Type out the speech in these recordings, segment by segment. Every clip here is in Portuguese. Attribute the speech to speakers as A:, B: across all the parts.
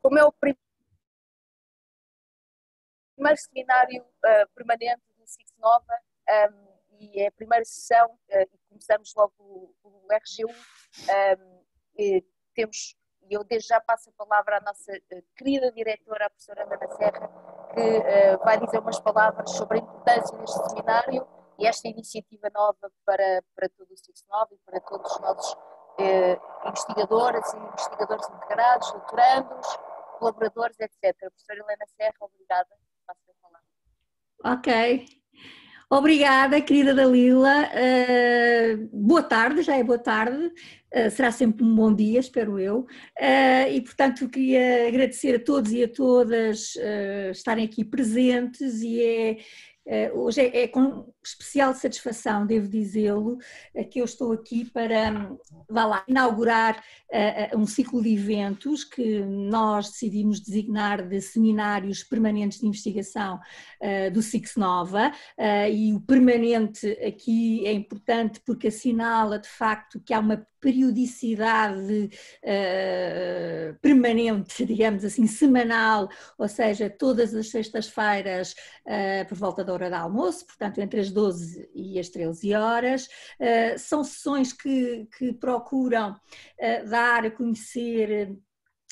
A: Como é o primeiro seminário permanente do Six Nova, e é a primeira sessão, e começamos logo o RG1, e eu desde já passo a palavra à nossa querida diretora, a professora Ana Serra, que vai dizer umas palavras sobre a importância deste seminário e esta iniciativa nova para todo o Six Nova e para todos os nossos investigadoras e investigadores integrados, doutorandos, colaboradores, etc. Professora Helena Serra, obrigada. Passo a palavra.
B: Ok. Obrigada, querida Dalila. Boa tarde, já é boa tarde. Será sempre um bom dia, espero eu. E, portanto, queria agradecer a todos e a todas estarem aqui presentes hoje é com especial satisfação, devo dizê-lo, que eu estou aqui para, inaugurar um ciclo de eventos que nós decidimos designar de seminários permanentes de investigação do Six Nova, e o permanente aqui é importante porque assinala de facto que há uma periodicidade permanente, digamos assim, semanal, ou seja, todas as sextas-feiras por volta da hora de almoço, portanto entre as 12 e as 13 horas. São sessões que procuram dar a conhecer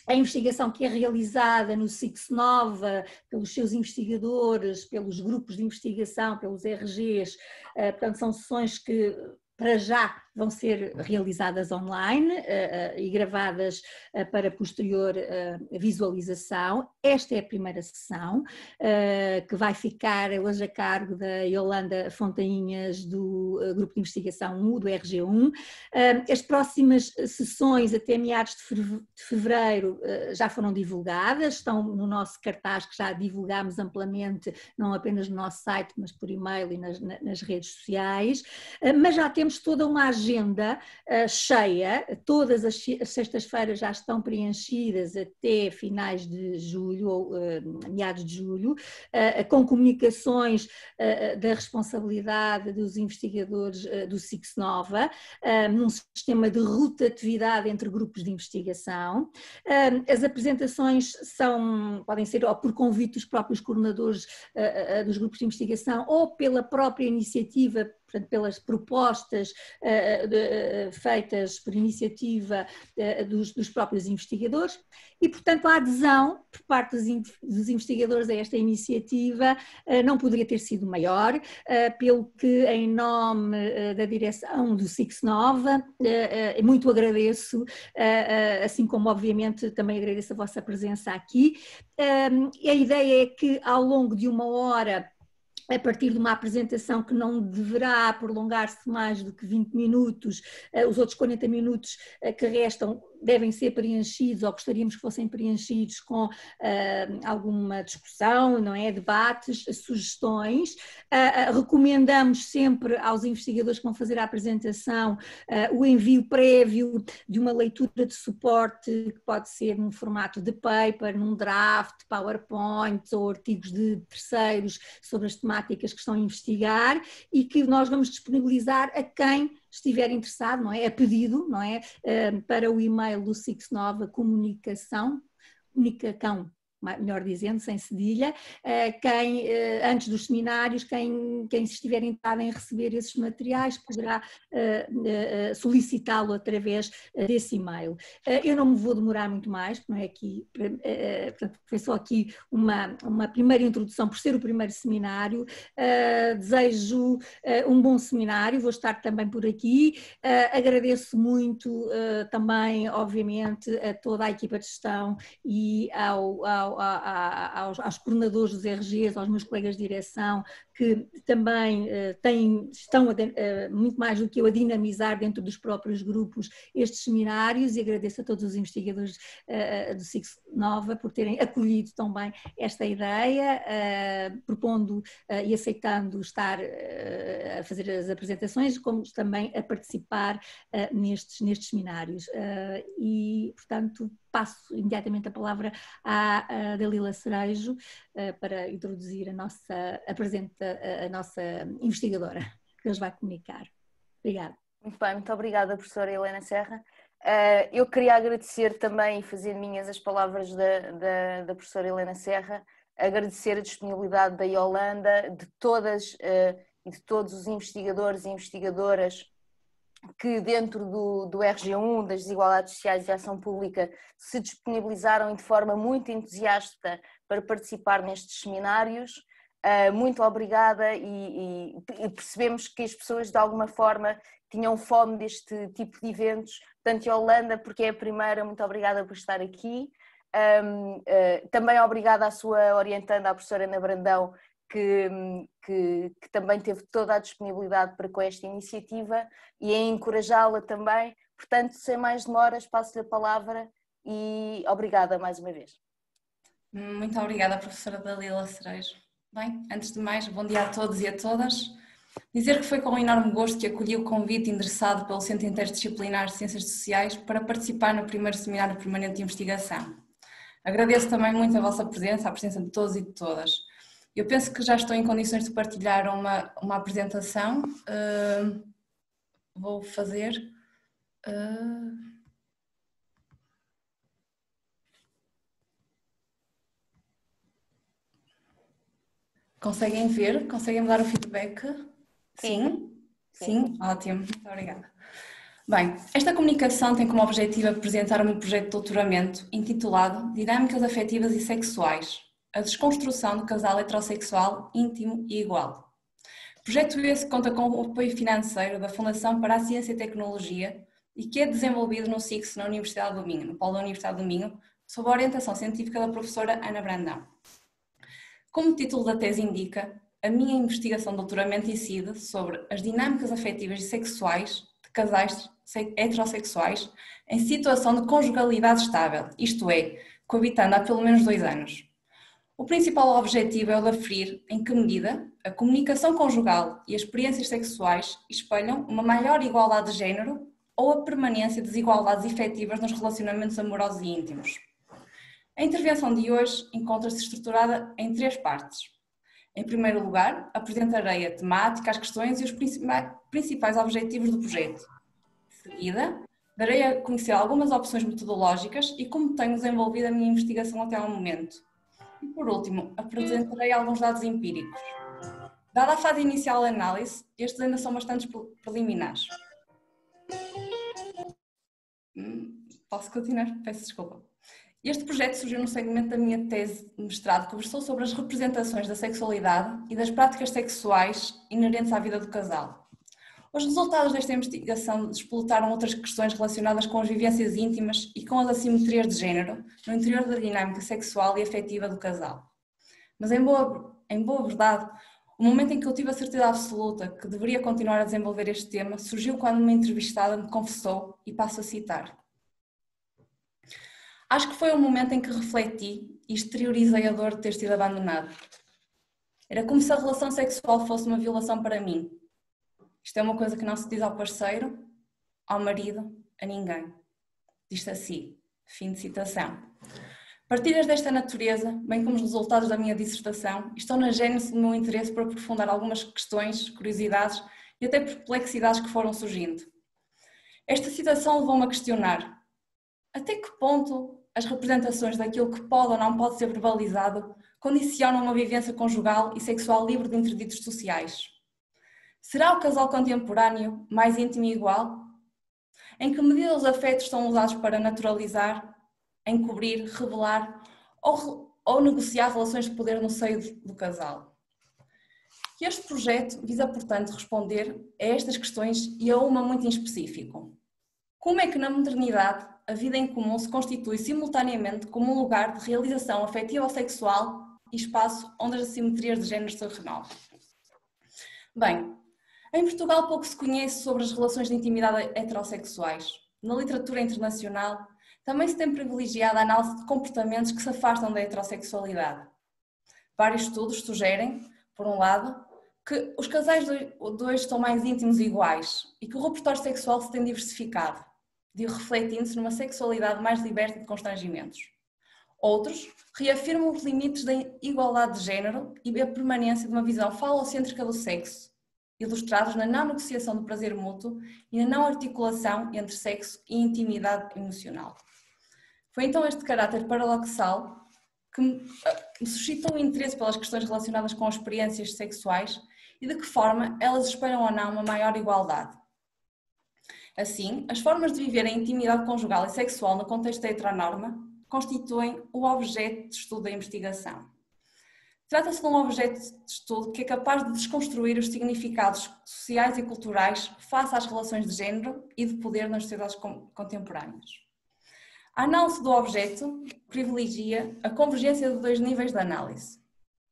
B: a investigação que é realizada no Six Nova, pelos seus investigadores, pelos grupos de investigação, pelos RGs, portanto são sessões que para já vão ser realizadas online e gravadas para posterior visualização. Esta é a primeira sessão, que vai ficar hoje a cargo da Yolanda Fontainhas, do Grupo de Investigação 1, do RG1. As próximas sessões, até meados de fevereiro, já foram divulgadas, estão no nosso cartaz que já divulgámos amplamente, não apenas no nosso site, mas por e-mail e nas redes sociais, mas já temos toda uma agenda cheia, todas as sextas-feiras já estão preenchidas até finais de julho, ou meados de julho, com comunicações da responsabilidade dos investigadores do Six Nova, num sistema de rotatividade entre grupos de investigação. As apresentações podem ser ou por convite dos próprios coordenadores dos grupos de investigação ou pela própria iniciativa, portanto, pelas propostas feitas por iniciativa dos próprios investigadores, e, portanto, a adesão por parte dos investigadores a esta iniciativa não poderia ter sido maior, pelo que, em nome da direção do Six Nova, muito agradeço, assim como, obviamente, também agradeço a vossa presença aqui. A ideia é que, ao longo de uma hora, a partir de uma apresentação que não deverá prolongar-se mais do que 20 minutos, os outros 40 minutos que restam devem ser preenchidos, ou gostaríamos que fossem preenchidos com alguma discussão, não é? Debates, sugestões. Recomendamos sempre aos investigadores que vão fazer a apresentação o envio prévio de uma leitura de suporte, que pode ser num formato de paper, num draft, PowerPoint ou artigos de terceiros sobre as temáticas que estão a investigar, e que nós vamos disponibilizar a quem estiver interessado, não é? A pedido, não é? Para o e-mail do Six Nova, comunicacão, melhor dizendo, sem cedilha, antes dos seminários, quem estiver interessado em receber esses materiais poderá solicitá-lo através desse e-mail. Eu não me vou demorar muito mais, porque não é aqui, portanto, foi só aqui uma primeira introdução, por ser o primeiro seminário. Desejo um bom seminário, vou estar também por aqui. Agradeço muito também, obviamente, a toda a equipa de gestão e aos coordenadores dos RGs, aos meus colegas de direção, que também estão muito mais do que eu a dinamizar dentro dos próprios grupos estes seminários, e agradeço a todos os investigadores do Six Nova por terem acolhido também esta ideia, propondo e aceitando estar a fazer as apresentações, como também a participar nestes seminários. E, portanto, passo imediatamente a palavra à Dalila Cerejo para introduzir a nossa investigadora, que nos vai comunicar. Obrigada.
A: Muito bem, muito obrigada, professora Helena Serra. Eu queria agradecer também, e fazer minhas as palavras da professora Helena Serra, agradecer a disponibilidade da Iolanda, de todas e de todos os investigadores e investigadoras que dentro do RG1, das Desigualdades Sociais e Ação Pública, se disponibilizaram de forma muito entusiasta para participar nestes seminários. Muito obrigada e percebemos que as pessoas de alguma forma tinham fome deste tipo de eventos, portanto Yolanda, porque é a primeira, muito obrigada por estar aqui. Também obrigada à sua orientanda, a professora Ana Brandão, que também teve toda a disponibilidade para com esta iniciativa e em encorajá-la também. Portanto, sem mais demoras, passo-lhe a palavra e obrigada mais uma vez.
C: Muito obrigada, professora Dalila Cerejo. Bem, antes de mais, bom dia a todos e a todas. Dizer que foi com um enorme gosto que acolhi o convite endereçado pelo Centro Interdisciplinar de Ciências Sociais para participar no primeiro Seminário Permanente de Investigação. Agradeço também muito a vossa presença, a presença de todos e de todas. Eu penso que já estou em condições de partilhar uma apresentação. Vou fazer... Conseguem ver? Conseguem me dar o feedback? Sim? Sim? Ótimo, muito obrigada. Bem, esta comunicação tem como objetivo apresentar o meu projeto de doutoramento intitulado Dinâmicas Afetivas e Sexuais, a desconstrução do casal heterossexual íntimo e igual. Projeto esse que conta com o apoio financeiro da Fundação para a Ciência e Tecnologia e que é desenvolvido no SICS na Universidade do Minho, no Polo da Universidade do Minho, sob a orientação científica da professora Ana Brandão. Como o título da tese indica, a minha investigação de doutoramento incide sobre as dinâmicas afetivas e sexuais de casais heterossexuais em situação de conjugalidade estável, isto é, coabitando há pelo menos 2 anos. O principal objetivo é o de aferir em que medida a comunicação conjugal e as experiências sexuais espelham uma maior igualdade de género ou a permanência de desigualdades efetivas nos relacionamentos amorosos e íntimos. A intervenção de hoje encontra-se estruturada em 3 partes. Em primeiro lugar, apresentarei a temática, as questões e os principais objetivos do projeto. De seguida, darei a conhecer algumas opções metodológicas e como tenho desenvolvido a minha investigação até ao momento. E por último, apresentarei alguns dados empíricos. Dada a fase inicial da análise, estes ainda são bastante preliminares. Posso continuar? Peço desculpa. Este projeto surgiu no segmento da minha tese de mestrado que versou sobre as representações da sexualidade e das práticas sexuais inerentes à vida do casal. Os resultados desta investigação despoletaram outras questões relacionadas com as vivências íntimas e com as assimetrias de género no interior da dinâmica sexual e afetiva do casal. Mas em boa verdade, o momento em que eu tive a certeza absoluta que deveria continuar a desenvolver este tema surgiu quando uma entrevistada me confessou, e passo a citar: acho que foi o momento em que refleti e exteriorizei a dor de ter sido abandonado. Era como se a relação sexual fosse uma violação para mim. Isto é uma coisa que não se diz ao parceiro, ao marido, a ninguém. Diz-se assim. Fim de citação. Partilhas desta natureza, bem como os resultados da minha dissertação, estão na gênese do meu interesse por aprofundar algumas questões, curiosidades e até perplexidades que foram surgindo. Esta situação levou-me a questionar: até que ponto as representações daquilo que pode ou não pode ser verbalizado condicionam uma vivência conjugal e sexual livre de interditos sociais? Será o casal contemporâneo mais íntimo e igual? Em que medida os afetos são usados para naturalizar, encobrir, revelar ou negociar relações de poder no seio do casal? Este projeto visa, portanto, responder a estas questões e a uma muito em específico. Como é que na modernidade a vida em comum se constitui simultaneamente como um lugar de realização afetiva ou sexual e espaço onde as assimetrias de género se renovam? Bem, em Portugal pouco se conhece sobre as relações de intimidade heterossexuais. Na literatura internacional também se tem privilegiado a análise de comportamentos que se afastam da heterossexualidade. Vários estudos sugerem, por um lado, que os casais de hoje estão mais íntimos e iguais e que o repertório sexual se tem diversificado, refletindo-se numa sexualidade mais liberta de constrangimentos. Outros reafirmam os limites da igualdade de género e a permanência de uma visão falocêntrica do sexo, ilustrados na não negociação do prazer mútuo e na não articulação entre sexo e intimidade emocional. Foi então este caráter paradoxal que me suscitou o interesse pelas questões relacionadas com experiências sexuais e de que forma elas esperam ou não uma maior igualdade. Assim, as formas de viver a intimidade conjugal e sexual no contexto da heteronorma constituem o objeto de estudo da investigação. Trata-se de um objeto de estudo que é capaz de desconstruir os significados sociais e culturais face às relações de género e de poder nas sociedades contemporâneas. A análise do objeto privilegia a convergência de dois níveis de análise.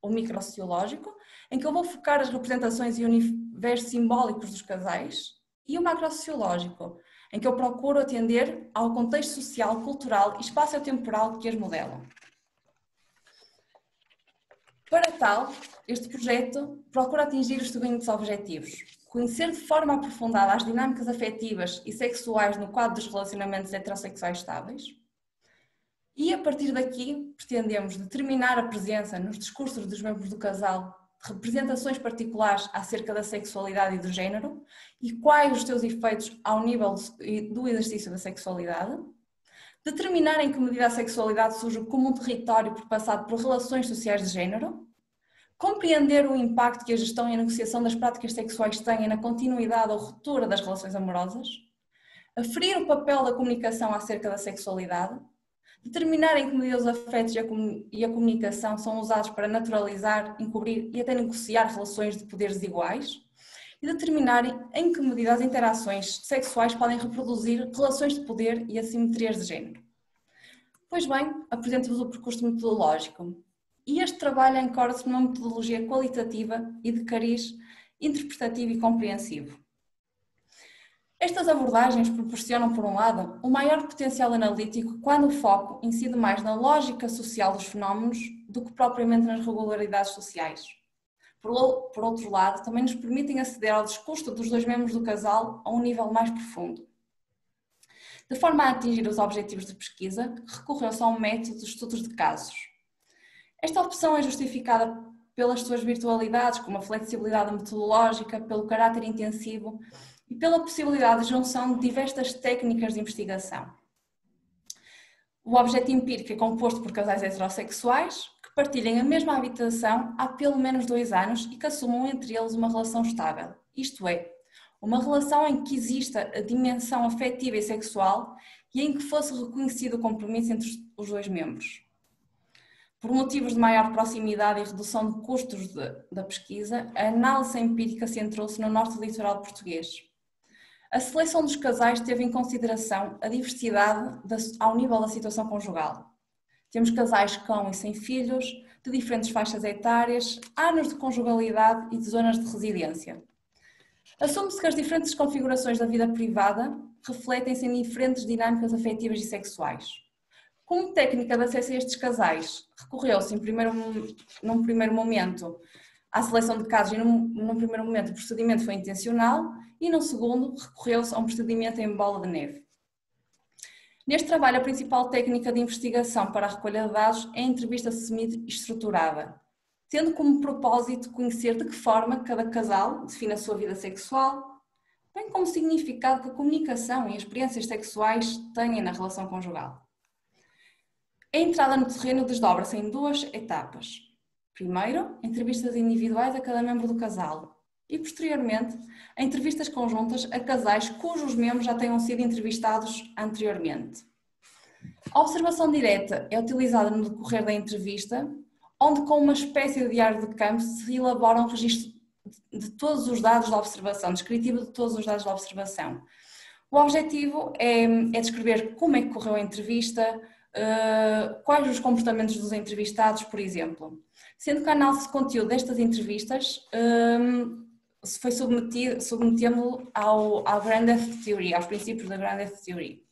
C: O microsociológico, em que eu vou focar as representações e universos simbólicos dos casais, e o macrosociológico, em que eu procuro atender ao contexto social, cultural e espaço-temporal que as modelam. Para tal, este projeto procura atingir os seguintes objetivos: conhecer de forma aprofundada as dinâmicas afetivas e sexuais no quadro dos relacionamentos heterossexuais estáveis, e a partir daqui pretendemos determinar a presença nos discursos dos membros do casal de representações particulares acerca da sexualidade e do género e quais os seus efeitos ao nível do exercício da sexualidade, determinar em que medida a sexualidade surge como um território perpassado por relações sociais de género, compreender o impacto que a gestão e a negociação das práticas sexuais têm na continuidade ou ruptura das relações amorosas, aferir o papel da comunicação acerca da sexualidade, determinar em que medida os afetos e a comunicação são usados para naturalizar, encobrir e até negociar relações de poderes iguais, e determinar em que medida as interações sexuais podem reproduzir relações de poder e assimetrias de género. Pois bem, apresento-vos o percurso metodológico. E este trabalho ancora-se numa metodologia qualitativa e de cariz interpretativo e compreensivo. Estas abordagens proporcionam, por um lado, um maior potencial analítico quando o foco incide mais na lógica social dos fenómenos do que propriamente nas regularidades sociais. Por outro lado, também nos permitem aceder ao discurso dos dois membros do casal a um nível mais profundo. De forma a atingir os objetivos de pesquisa, recorreu-se a um método de estudos de casos. Esta opção é justificada pelas suas virtualidades, como a flexibilidade metodológica, pelo caráter intensivo e pela possibilidade de junção de diversas técnicas de investigação. O objeto empírico é composto por casais heterossexuais que partilhem a mesma habitação há pelo menos 2 anos e que assumam entre eles uma relação estável, isto é, uma relação em que exista a dimensão afetiva e sexual e em que fosse reconhecido o compromisso entre os dois membros. Por motivos de maior proximidade e redução de custos da pesquisa, a análise empírica centrou-se no norte litoral português. A seleção dos casais teve em consideração a diversidade ao nível da situação conjugal. Temos casais com e sem filhos, de diferentes faixas etárias, anos de conjugalidade e de zonas de residência. Assume-se que as diferentes configurações da vida privada refletem-se em diferentes dinâmicas afetivas e sexuais. Como técnica de acesso a estes casais, recorreu-se num primeiro momento à seleção de casos e num primeiro momento o procedimento foi intencional e num segundo recorreu-se a um procedimento em bola de neve. Neste trabalho, a principal técnica de investigação para a recolha de dados é a entrevista semi-estruturada, tendo como propósito conhecer de que forma cada casal define a sua vida sexual, bem como o significado que a comunicação e as experiências sexuais têm na relação conjugal. A entrada no terreno desdobra-se em 2 etapas. Primeiro, entrevistas individuais a cada membro do casal e, posteriormente, a entrevistas conjuntas a casais cujos membros já tenham sido entrevistados anteriormente. A observação direta é utilizada no decorrer da entrevista, onde com uma espécie de diário de campo se elabora um registro de todos os dados da observação, descritivo de todos os dados da observação. O objetivo é descrever como é que correu a entrevista, quais os comportamentos dos entrevistados, por exemplo. Sendo que a análise de conteúdo destas entrevistas foi submetendo ao Grand F Theory, aos princípios da Grand F Theory.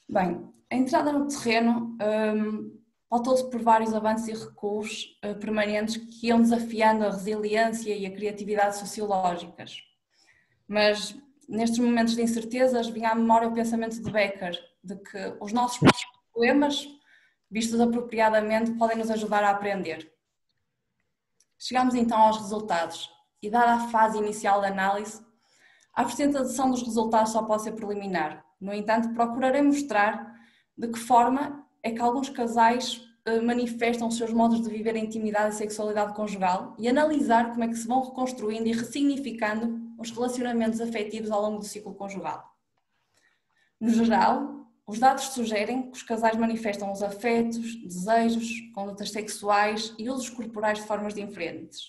C: Bem, a entrada no terreno pautou-se por vários avanços e recuos permanentes que iam desafiando a resiliência e a criatividade sociológicas. Mas nestes momentos de incertezas vinha à memória o pensamento de Becker, de que os nossos problemas, vistos apropriadamente, podem nos ajudar a aprender. Chegamos então aos resultados. e dada a fase inicial da análise, a apresentação dos resultados só pode ser preliminar. No entanto, procurarei mostrar de que forma é que alguns casais manifestam os seus modos de viver a intimidade e sexualidade conjugal e analisar como é que se vão reconstruindo e ressignificando os relacionamentos afetivos ao longo do ciclo conjugal. No geral, os dados sugerem que os casais manifestam os afetos, desejos, condutas sexuais e usos corporais de formas diferentes.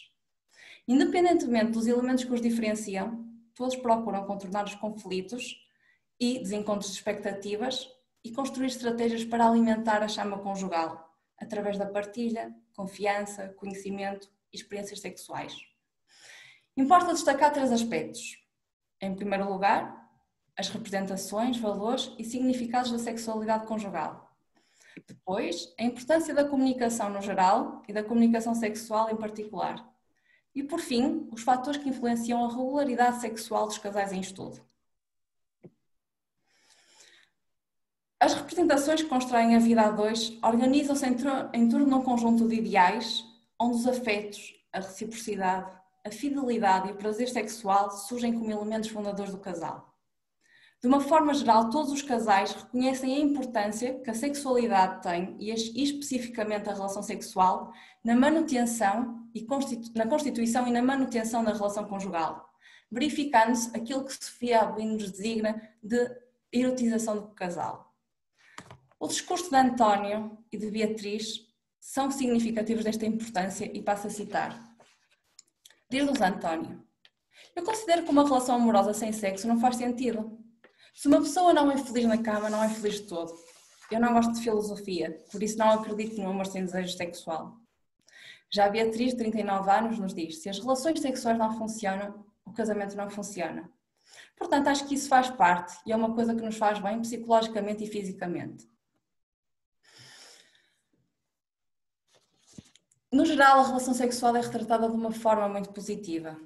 C: Independentemente dos elementos que os diferenciam, todos procuram contornar os conflitos e desencontros de expectativas e construir estratégias para alimentar a chama conjugal, através da partilha, confiança, conhecimento e experiências sexuais. Importa destacar 3 aspectos. Em primeiro lugar, as representações, valores e significados da sexualidade conjugal. Depois, a importância da comunicação no geral e da comunicação sexual em particular. E, por fim, os fatores que influenciam a regularidade sexual dos casais em estudo. As representações que constroem a vida a dois organizam-se em torno de um conjunto de ideais onde os afetos, a reciprocidade, a fidelidade e o prazer sexual surgem como elementos fundadores do casal. De uma forma geral, todos os casais reconhecem a importância que a sexualidade tem, e especificamente a relação sexual, na manutenção e na constituição e na manutenção da relação conjugal, verificando-se aquilo que Sofia Avelino nos designa de erotização do casal. O discurso de António e de Beatriz são significativos desta importância e passo a citar. Diz-nos António: eu considero que uma relação amorosa sem sexo não faz sentido. Se uma pessoa não é feliz na cama, não é feliz de todo. Eu não gosto de filosofia, por isso não acredito no amor sem desejo sexual. Já a Beatriz, de 39 anos, nos diz: se as relações sexuais não funcionam, o casamento não funciona. Portanto, acho que isso faz parte e é uma coisa que nos faz bem psicologicamente e fisicamente. No geral, a relação sexual é retratada de uma forma muito positiva.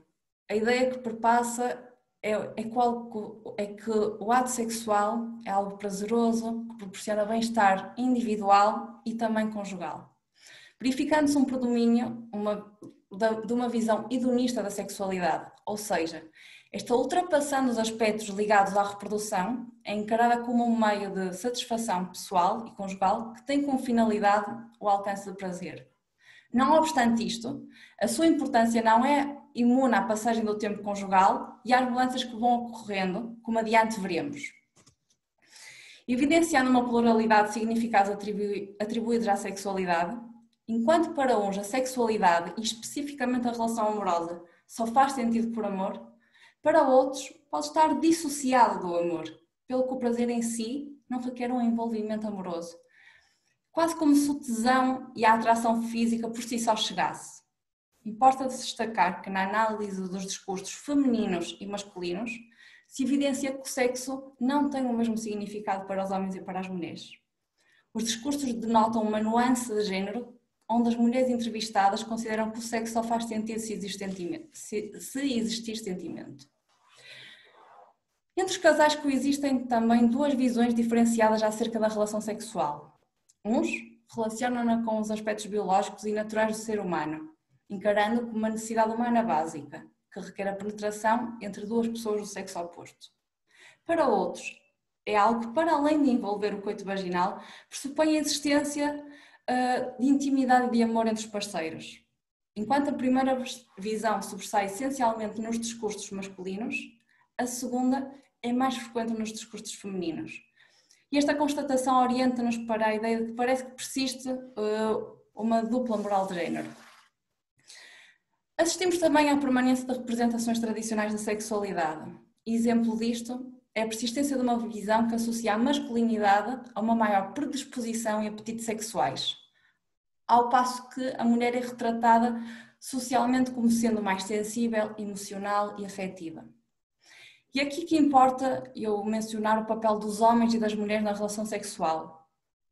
C: A ideia que perpassa é que o ato sexual é algo prazeroso, que proporciona bem-estar individual e também conjugal. Verificando-se um predomínio de uma visão hedonista da sexualidade, ou seja, esta ultrapassando os aspectos ligados à reprodução, é encarada como um meio de satisfação pessoal e conjugal que tem como finalidade o alcance do prazer. Não obstante isto, a sua importância não é imune à passagem do tempo conjugal e às mudanças que vão ocorrendo, como adiante veremos. Evidenciando uma pluralidade de significados atribuídos à sexualidade, enquanto para uns a sexualidade e especificamente a relação amorosa só faz sentido por amor, para outros pode estar dissociado do amor, pelo que o prazer em si não requer um envolvimento amoroso. Quase como se o tesão e a atração física por si só chegasse. Importa destacar que na análise dos discursos femininos e masculinos se evidencia que o sexo não tem o mesmo significado para os homens e para as mulheres. Os discursos denotam uma nuance de género onde as mulheres entrevistadas consideram que o sexo só faz sentido se existir sentimento. Entre os casais coexistem também 2 visões diferenciadas acerca da relação sexual. Uns relacionam-na com os aspectos biológicos e naturais do ser humano, encarando como uma necessidade humana básica, que requer a penetração entre 2 pessoas do sexo oposto. Para outros, é algo que, para além de envolver o coito vaginal, pressupõe a existência de intimidade e de amor entre os parceiros. Enquanto a primeira visão sobressai essencialmente nos discursos masculinos, a segunda é mais frequente nos discursos femininos. E esta constatação orienta-nos para a ideia de que parece que persiste uma dupla moral de género. Assistimos também à permanência de representações tradicionais da sexualidade. Exemplo disto é a persistência de uma visão que associa a masculinidade a uma maior predisposição e apetite sexuais, ao passo que a mulher é retratada socialmente como sendo mais sensível, emocional e afetiva. E aqui que importa eu mencionar o papel dos homens e das mulheres na relação sexual.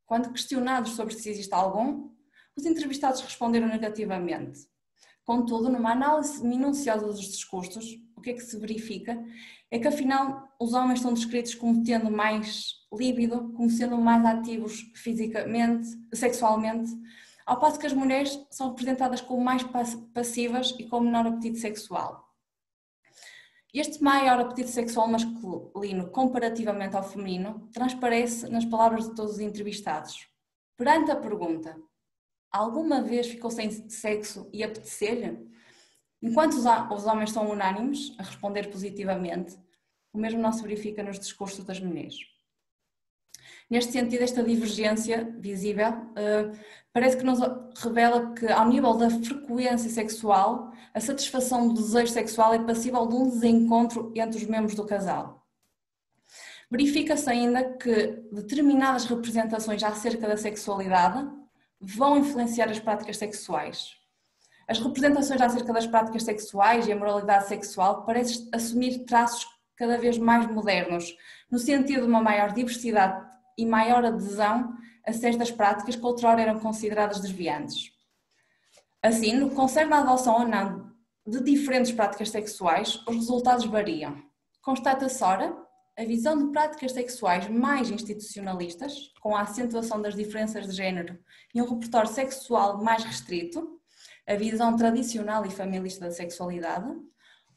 C: Quando questionados sobre se existe algum, os entrevistados responderam negativamente. Contudo, numa análise minuciosa dos discursos, o que é que se verifica é que afinal os homens são descritos como tendo mais líbido, como sendo mais ativos fisicamente, sexualmente, ao passo que as mulheres são representadas como mais passivas e com menor apetite sexual. Este maior apetite sexual masculino comparativamente ao feminino transparece nas palavras de todos os entrevistados. Perante a pergunta, alguma vez ficou sem sexo e apetecer-lhe? Enquanto os homens são unânimes a responder positivamente, o mesmo não se verifica nos discursos das mulheres. Neste sentido, esta divergência visível parece que nos revela que, ao nível da frequência sexual, a satisfação do desejo sexual é passível de um desencontro entre os membros do casal. Verifica-se ainda que determinadas representações acerca da sexualidade vão influenciar as práticas sexuais. As representações acerca das práticas sexuais e a moralidade sexual parecem assumir traços cada vez mais modernos, no sentido de uma maior diversidade e maior adesão a certas práticas que outrora eram consideradas desviantes. Assim, no que concerne à adoção ou não de diferentes práticas sexuais, os resultados variam. Constata-se, ora, a visão de práticas sexuais mais institucionalistas, com a acentuação das diferenças de género e um repertório sexual mais restrito, a visão tradicional e familista da sexualidade,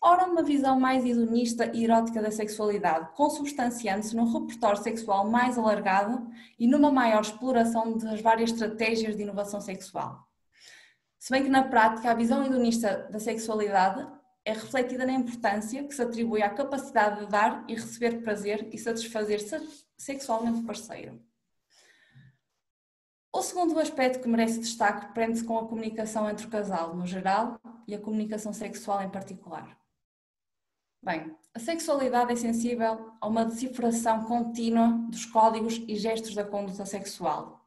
C: ora uma visão mais hedonista e erótica da sexualidade, consubstanciando-se num repertório sexual mais alargado e numa maior exploração das várias estratégias de inovação sexual. Se bem que na prática a visão hedonista da sexualidade é refletida na importância que se atribui à capacidade de dar e receber prazer e satisfazer sexualmente o parceiro. O segundo aspecto que merece destaque prende-se com a comunicação entre o casal no geral e a comunicação sexual em particular. Bem, a sexualidade é sensível a uma decifração contínua dos códigos e gestos da conduta sexual.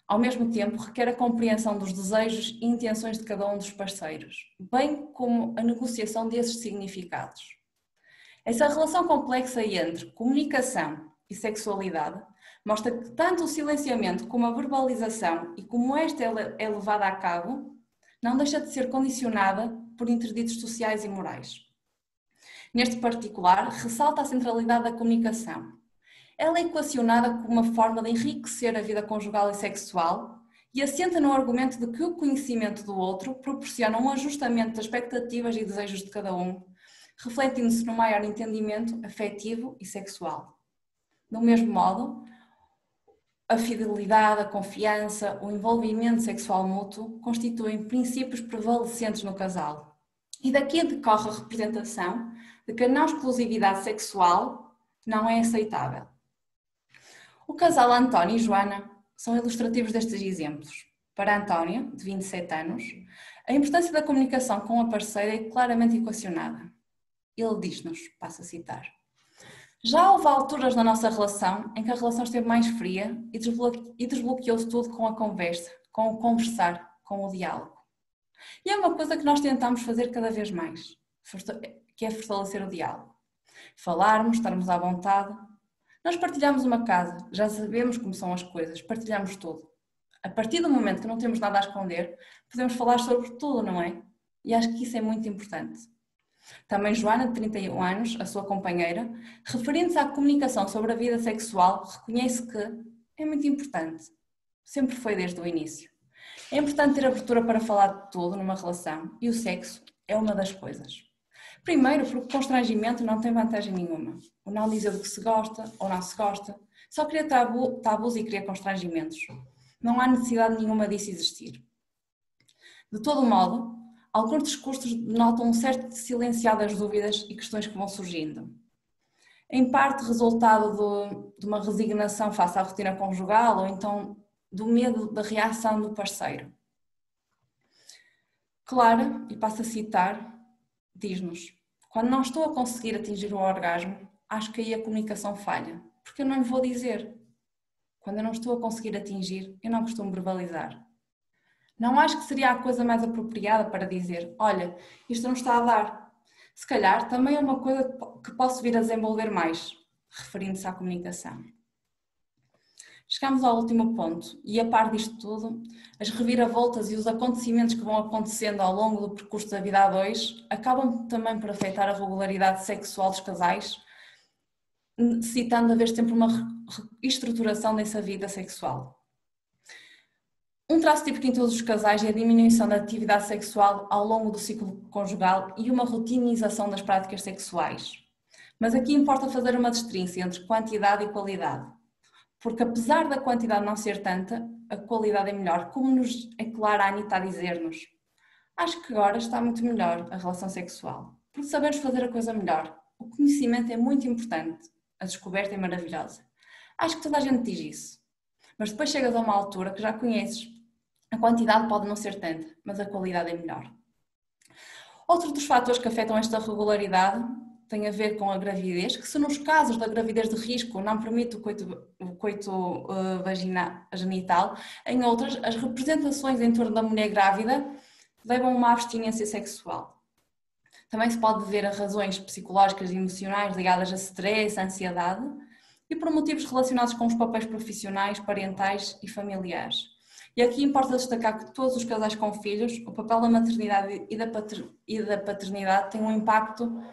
C: Ao mesmo tempo, requer a compreensão dos desejos e intenções de cada um dos parceiros, bem como a negociação desses significados. Essa relação complexa entre comunicação e sexualidade mostra que tanto o silenciamento como a verbalização e como esta é levada a cabo não deixa de ser condicionada por interditos sociais e morais. Neste particular, ressalta a centralidade da comunicação. Ela é equacionada como uma forma de enriquecer a vida conjugal e sexual e assenta no argumento de que o conhecimento do outro proporciona um ajustamento das expectativas e desejos de cada um, refletindo-se no maior entendimento afetivo e sexual. Do mesmo modo, a fidelidade, a confiança, o envolvimento sexual mútuo constituem princípios prevalecentes no casal. E daqui decorre a representação de que a não exclusividade sexual não é aceitável. O casal António e Joana são ilustrativos destes exemplos. Para António, de 27 anos, a importância da comunicação com a parceira é claramente equacionada. Ele diz-nos, passo a citar: já houve alturas na nossa relação em que a relação esteve mais fria e desbloqueou-se tudo com a conversa, com o conversar, com o diálogo. E é uma coisa que nós tentamos fazer cada vez mais, que é fortalecer o diálogo. Falarmos, estarmos à vontade. Nós partilhamos uma casa, já sabemos como são as coisas, partilhamos tudo. A partir do momento que não temos nada a esconder, podemos falar sobre tudo, não é? E acho que isso é muito importante. Também Joana, de 31 anos, a sua companheira, referindo-se à comunicação sobre a vida sexual, reconhece que é muito importante. Sempre foi desde o início. É importante ter abertura para falar de tudo numa relação e o sexo é uma das coisas. Primeiro, porque o constrangimento não tem vantagem nenhuma. O não dizer do que se gosta ou não se gosta só cria tabus e cria constrangimentos. Não há necessidade nenhuma disso existir. De todo modo, alguns discursos denotam um certo silenciar das dúvidas e questões que vão surgindo. Em parte resultado de uma resignação face à rotina conjugal ou então do medo da reação do parceiro. Clara, e passo a citar, diz-nos: quando não estou a conseguir atingir o orgasmo, acho que aí a comunicação falha, porque eu não lhe vou dizer. Quando eu não estou a conseguir atingir, eu não costumo verbalizar. Não acho que seria a coisa mais apropriada para dizer: olha, isto não está a dar. Se calhar também é uma coisa que posso vir a desenvolver mais, referindo-se à comunicação. Chegamos ao último ponto e, a par disto tudo, as reviravoltas e os acontecimentos que vão acontecendo ao longo do percurso da vida a dois acabam também por afetar a regularidade sexual dos casais, necessitando haver sempre uma estruturação dessa vida sexual. Um traço típico em todos os casais é a diminuição da atividade sexual ao longo do ciclo conjugal e uma rotinização das práticas sexuais. Mas aqui importa fazer uma distinção entre quantidade e qualidade. Porque apesar da quantidade não ser tanta, a qualidade é melhor, como nos é claro a Anitta a dizer-nos. Acho que agora está muito melhor a relação sexual, porque sabemos fazer a coisa melhor. O conhecimento é muito importante, a descoberta é maravilhosa. Acho que toda a gente diz isso. Mas depois chegas a uma altura que já conheces. A quantidade pode não ser tanta, mas a qualidade é melhor. Outro dos fatores que afetam esta regularidade tem a ver com a gravidez, que se nos casos da gravidez de risco não permite o coito genital, em outras, as representações em torno da mulher grávida levam a uma abstinência sexual. Também se pode dever a razões psicológicas e emocionais ligadas a stress, a ansiedade e por motivos relacionados com os papéis profissionais, parentais e familiares. E aqui importa destacar que todos os casais com filhos, o papel da maternidade e da paternidade tem um impacto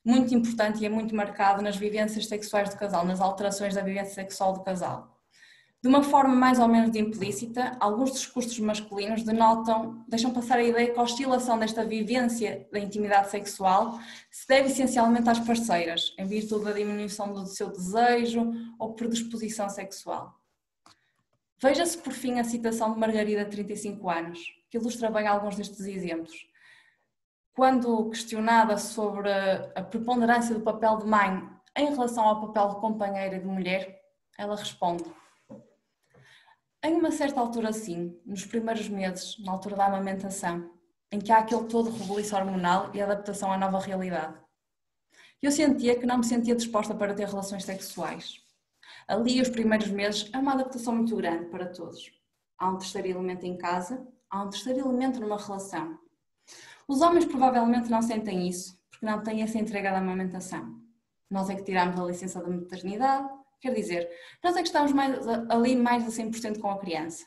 C: muito importante e é muito marcado nas vivências sexuais do casal, nas alterações da vivência sexual do casal. De uma forma mais ou menos implícita, alguns discursos masculinos deixam passar a ideia que a oscilação desta vivência da intimidade sexual se deve essencialmente às parceiras, em virtude da diminuição do seu desejo ou predisposição sexual. Veja-se por fim a citação de Margarida, 35 anos, que ilustra bem alguns destes exemplos. Quando questionada sobre a preponderância do papel de mãe em relação ao papel de companheira e de mulher, ela responde: em uma certa altura sim, nos primeiros meses, na altura da amamentação, em que há aquele todo rebuliço hormonal e adaptação à nova realidade. Eu sentia que não me sentia disposta para ter relações sexuais. Ali, os primeiros meses, é uma adaptação muito grande para todos. Há um terceiro elemento em casa, há um terceiro elemento numa relação. Os homens provavelmente não sentem isso, porque não têm essa entrega da amamentação. Nós é que tiramos a licença da maternidade, quer dizer, nós é que estamos ali mais a 100% com a criança.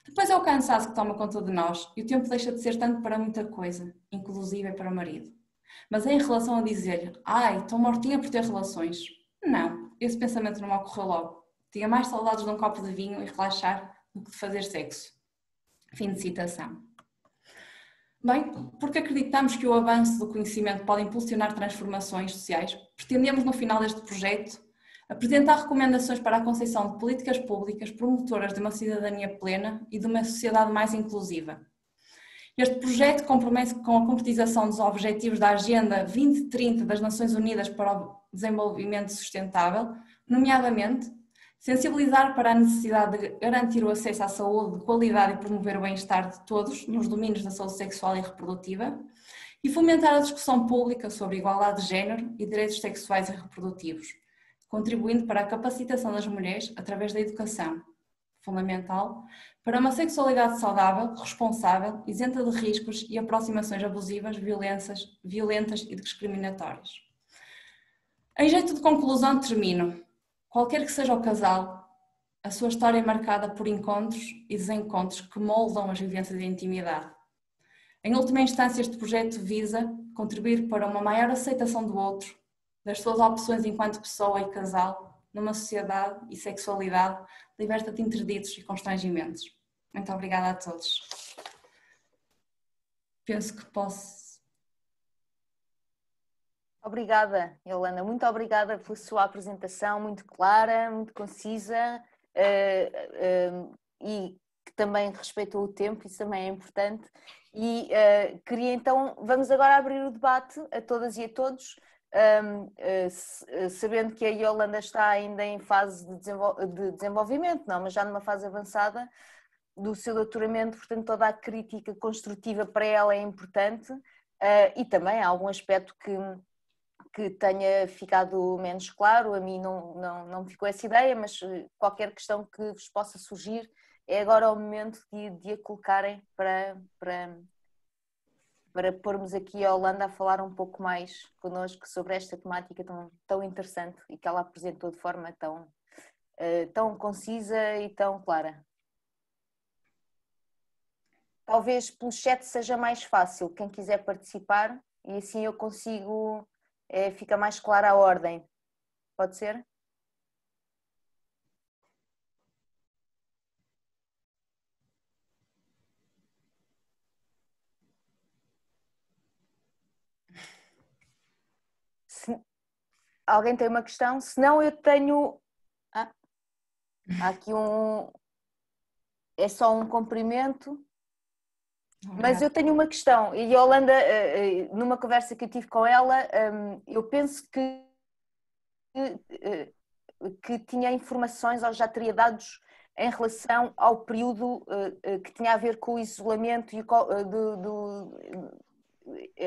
C: Depois é o cansaço que toma conta de nós e o tempo deixa de ser tanto para muita coisa, inclusive para o marido. Mas em relação a dizer-lhe, ai, estou mortinha por ter relações, não, esse pensamento não me ocorreu logo. Tinha mais saudades de um copo de vinho e relaxar do que de fazer sexo. Fim de citação. Bem, porque acreditamos que o avanço do conhecimento pode impulsionar transformações sociais, pretendemos no final deste projeto apresentar recomendações para a concepção de políticas públicas promotoras de uma cidadania plena e de uma sociedade mais inclusiva. Este projeto compromete com a concretização dos objetivos da Agenda 2030 das Nações Unidas para o Desenvolvimento Sustentável, nomeadamente sensibilizar para a necessidade de garantir o acesso à saúde de qualidade e promover o bem-estar de todos nos domínios da saúde sexual e reprodutiva e fomentar a discussão pública sobre igualdade de género e direitos sexuais e reprodutivos, contribuindo para a capacitação das mulheres através da educação, fundamental, para uma sexualidade saudável, responsável, isenta de riscos e aproximações abusivas, violentas e discriminatórias. Em jeito de conclusão, termino. Qualquer que seja o casal, a sua história é marcada por encontros e desencontros que moldam as vivências de intimidade. Em última instância, este projeto visa contribuir para uma maior aceitação do outro, das suas opções enquanto pessoa e casal, numa sociedade e sexualidade liberta de interditos e constrangimentos. Muito obrigada a todos. Penso que posso...
A: Obrigada, Yolanda. Muito obrigada pela sua apresentação, muito clara, muito concisa e que também respeitou o tempo, isso também é importante. E queria então, vamos agora abrir o debate a todas e a todos, sabendo que a Yolanda está ainda em fase de desenvolvimento, não, mas já numa fase avançada do seu doutoramento, portanto toda a crítica construtiva para ela é importante e também há algum aspecto que tenha ficado menos claro, a mim não me ficou essa ideia, mas qualquer questão que vos possa surgir, é agora o momento de a colocarem para pormos aqui a Yolanda a falar um pouco mais connosco sobre esta temática tão interessante e que ela apresentou de forma tão concisa e tão clara. Talvez pelo chat seja mais fácil, quem quiser participar, e assim eu consigo... fica mais clara a ordem. Pode ser? alguém tem uma questão? Se não, eu tenho... há aqui é só um cumprimento. Mas eu tenho uma questão, e a Yolanda, numa conversa que eu tive com ela, eu penso que tinha informações ou já teria dados em relação ao período que tinha a ver com o isolamento e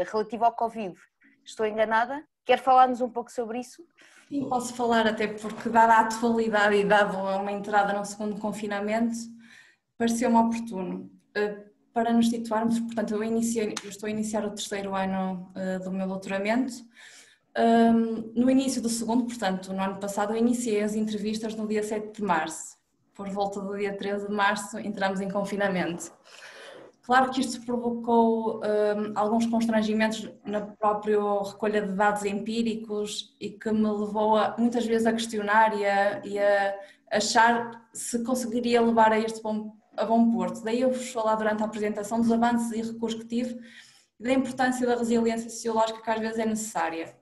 A: relativo ao Covid. Estou enganada? Quer falar-nos um pouco sobre isso?
C: Sim, posso falar, até porque, dada a atualidade e dado uma entrada no segundo confinamento, pareceu-me oportuno. Para nos situarmos, portanto, eu estou a iniciar o terceiro ano do meu doutoramento. No início do segundo, portanto, no ano passado, eu iniciei as entrevistas no dia 7 de março. Por volta do dia 13 de março, entramos em confinamento. Claro que isto provocou alguns constrangimentos na própria recolha de dados empíricos e que me levou muitas vezes a questionar e a achar se conseguiria levar a bom porto. Daí eu vos falar durante a apresentação dos avanços e recuos que tive e da importância da resiliência sociológica que às vezes é necessária.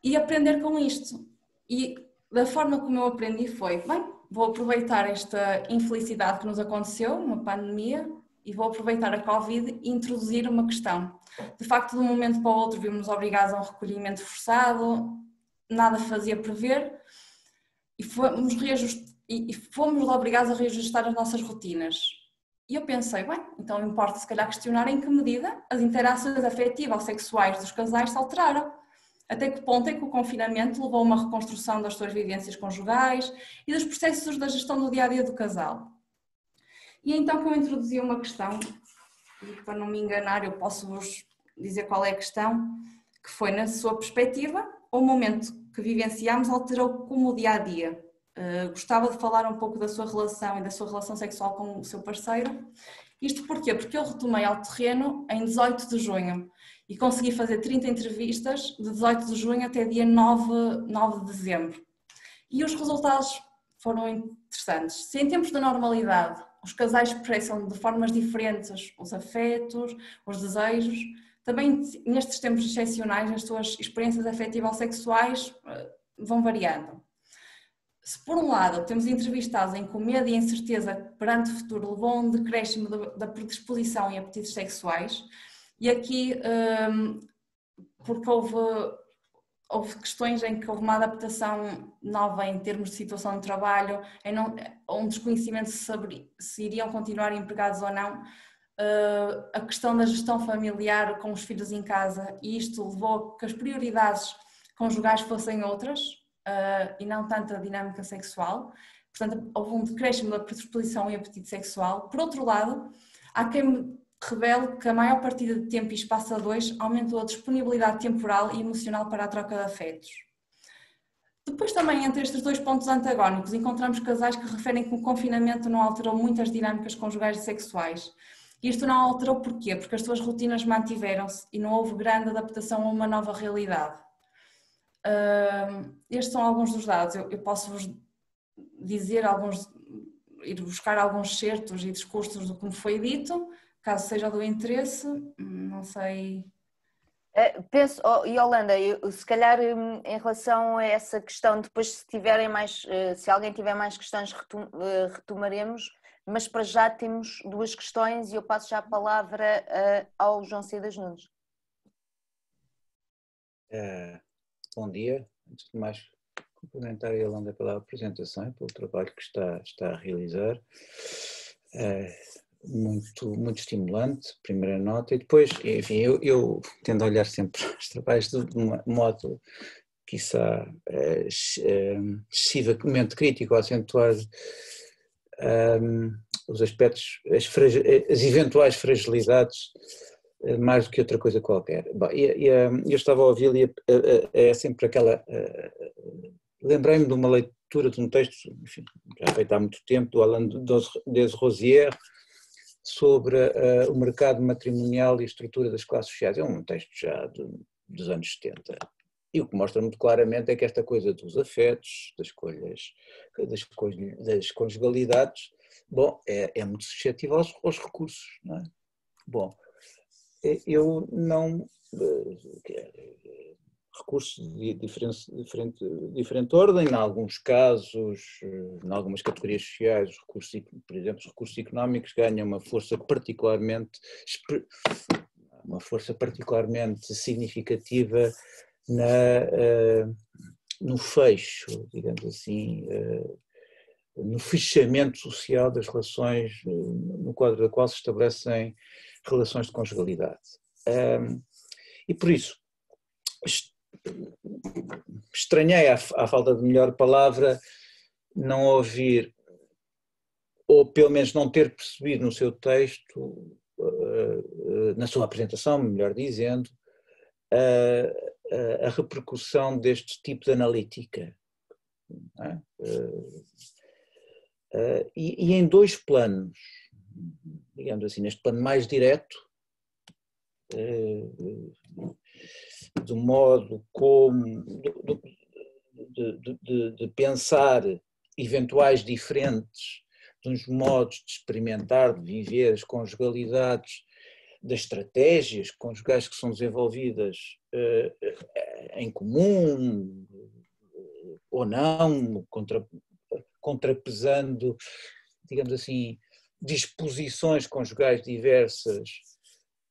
C: E aprender com isto. E da forma como eu aprendi foi, bem, vou aproveitar esta infelicidade que nos aconteceu, uma pandemia, e vou aproveitar a Covid e introduzir uma questão. De facto, de um momento para o outro vimos obrigados a um recolhimento forçado, nada fazia prever e fomos obrigados a reajustar as nossas rotinas. E eu pensei, bem, então importa se calhar questionar em que medida as interações afetivas ou sexuais dos casais se alteraram. Até que ponto é que o confinamento levou a uma reconstrução das suas vivências conjugais e dos processos da gestão do dia-a-dia do casal. E é então que eu introduzi uma questão, e para não me enganar eu posso-vos dizer qual é a questão, que foi, na sua perspectiva, o momento que vivenciámos alterou como o dia-a-dia. Gostava de falar um pouco da sua relação e da sua relação sexual com o seu parceiro. Isto porquê? Porque eu retomei ao terreno em 18 de junho e consegui fazer 30 entrevistas de 18 de junho até dia 9 de dezembro. E os resultados foram interessantes. Se em tempos da normalidade os casais expressam de formas diferentes os afetos, os desejos, também nestes tempos excepcionais as suas experiências afetivo-sexuais vão variando. Se por um lado temos entrevistados em que o medo e a incerteza perante o futuro levou a um decréscimo da predisposição e apetites sexuais, e aqui porque houve questões em que houve uma adaptação nova em termos de situação de trabalho, um desconhecimento se iriam continuar empregados ou não, a questão da gestão familiar com os filhos em casa, e isto levou a que as prioridades conjugais fossem outras e não tanto a dinâmica sexual. Portanto, houve um decréscimo da predisposição e apetite sexual. Por outro lado, há quem revele que a maior partida de tempo e espaço a dois aumentou a disponibilidade temporal e emocional para a troca de afetos. Depois também, entre estes dois pontos antagónicos, encontramos casais que referem que o confinamento não alterou muitas dinâmicas conjugais e sexuais. E isto não alterou porquê? Porque as suas rotinas mantiveram-se e não houve grande adaptação a uma nova realidade. Estes são alguns dos dados. Eu posso-vos dizer ir buscar alguns certos e discursos do que me foi dito, caso seja do interesse, não sei.
A: Penso, Yolanda, se calhar em relação a essa questão, depois se alguém tiver mais questões retomaremos, mas para já temos duas questões e eu passo já a palavra ao João Cedas Nunes.
D: Bom dia, antes de mais cumprimentar a Yolanda pela apresentação e pelo trabalho que está a realizar. Muito estimulante, primeira nota, e depois, enfim, eu tendo a olhar sempre os trabalhos de um modo, quiçá, excessivamente crítico, a acentuar os aspectos, as eventuais fragilidades, mais do que outra coisa qualquer. Bom, eu estava a ouvir e é sempre aquela... Lembrei-me de uma leitura de um texto, enfim, já feito há muito tempo, do Alain Desrosiers, sobre o mercado matrimonial e a estrutura das classes sociais. É um texto já dos anos 70. E o que mostra muito claramente é que esta coisa dos afetos, das conjugalidades, bom, é muito suscetível aos recursos, não é? Bom, eu não... recursos de diferente ordem, em alguns casos, em algumas categorias sociais, por exemplo, os recursos económicos ganham uma força particularmente significativa no fecho, digamos assim, no fechamento social das relações, no quadro da qual se estabelecem relações de conjugalidade. E por isso, estranhei, à falta de melhor palavra, não ouvir, ou pelo menos não ter percebido no seu texto, na sua apresentação, melhor dizendo, a repercussão deste tipo de analítica. E em dois planos, digamos assim, neste plano mais direto, do modo como de pensar eventuais diferentes dos modos de experimentar, de viver as conjugalidades, das estratégias conjugais que são desenvolvidas em comum ou não, contrapesando, digamos assim, disposições conjugais diversas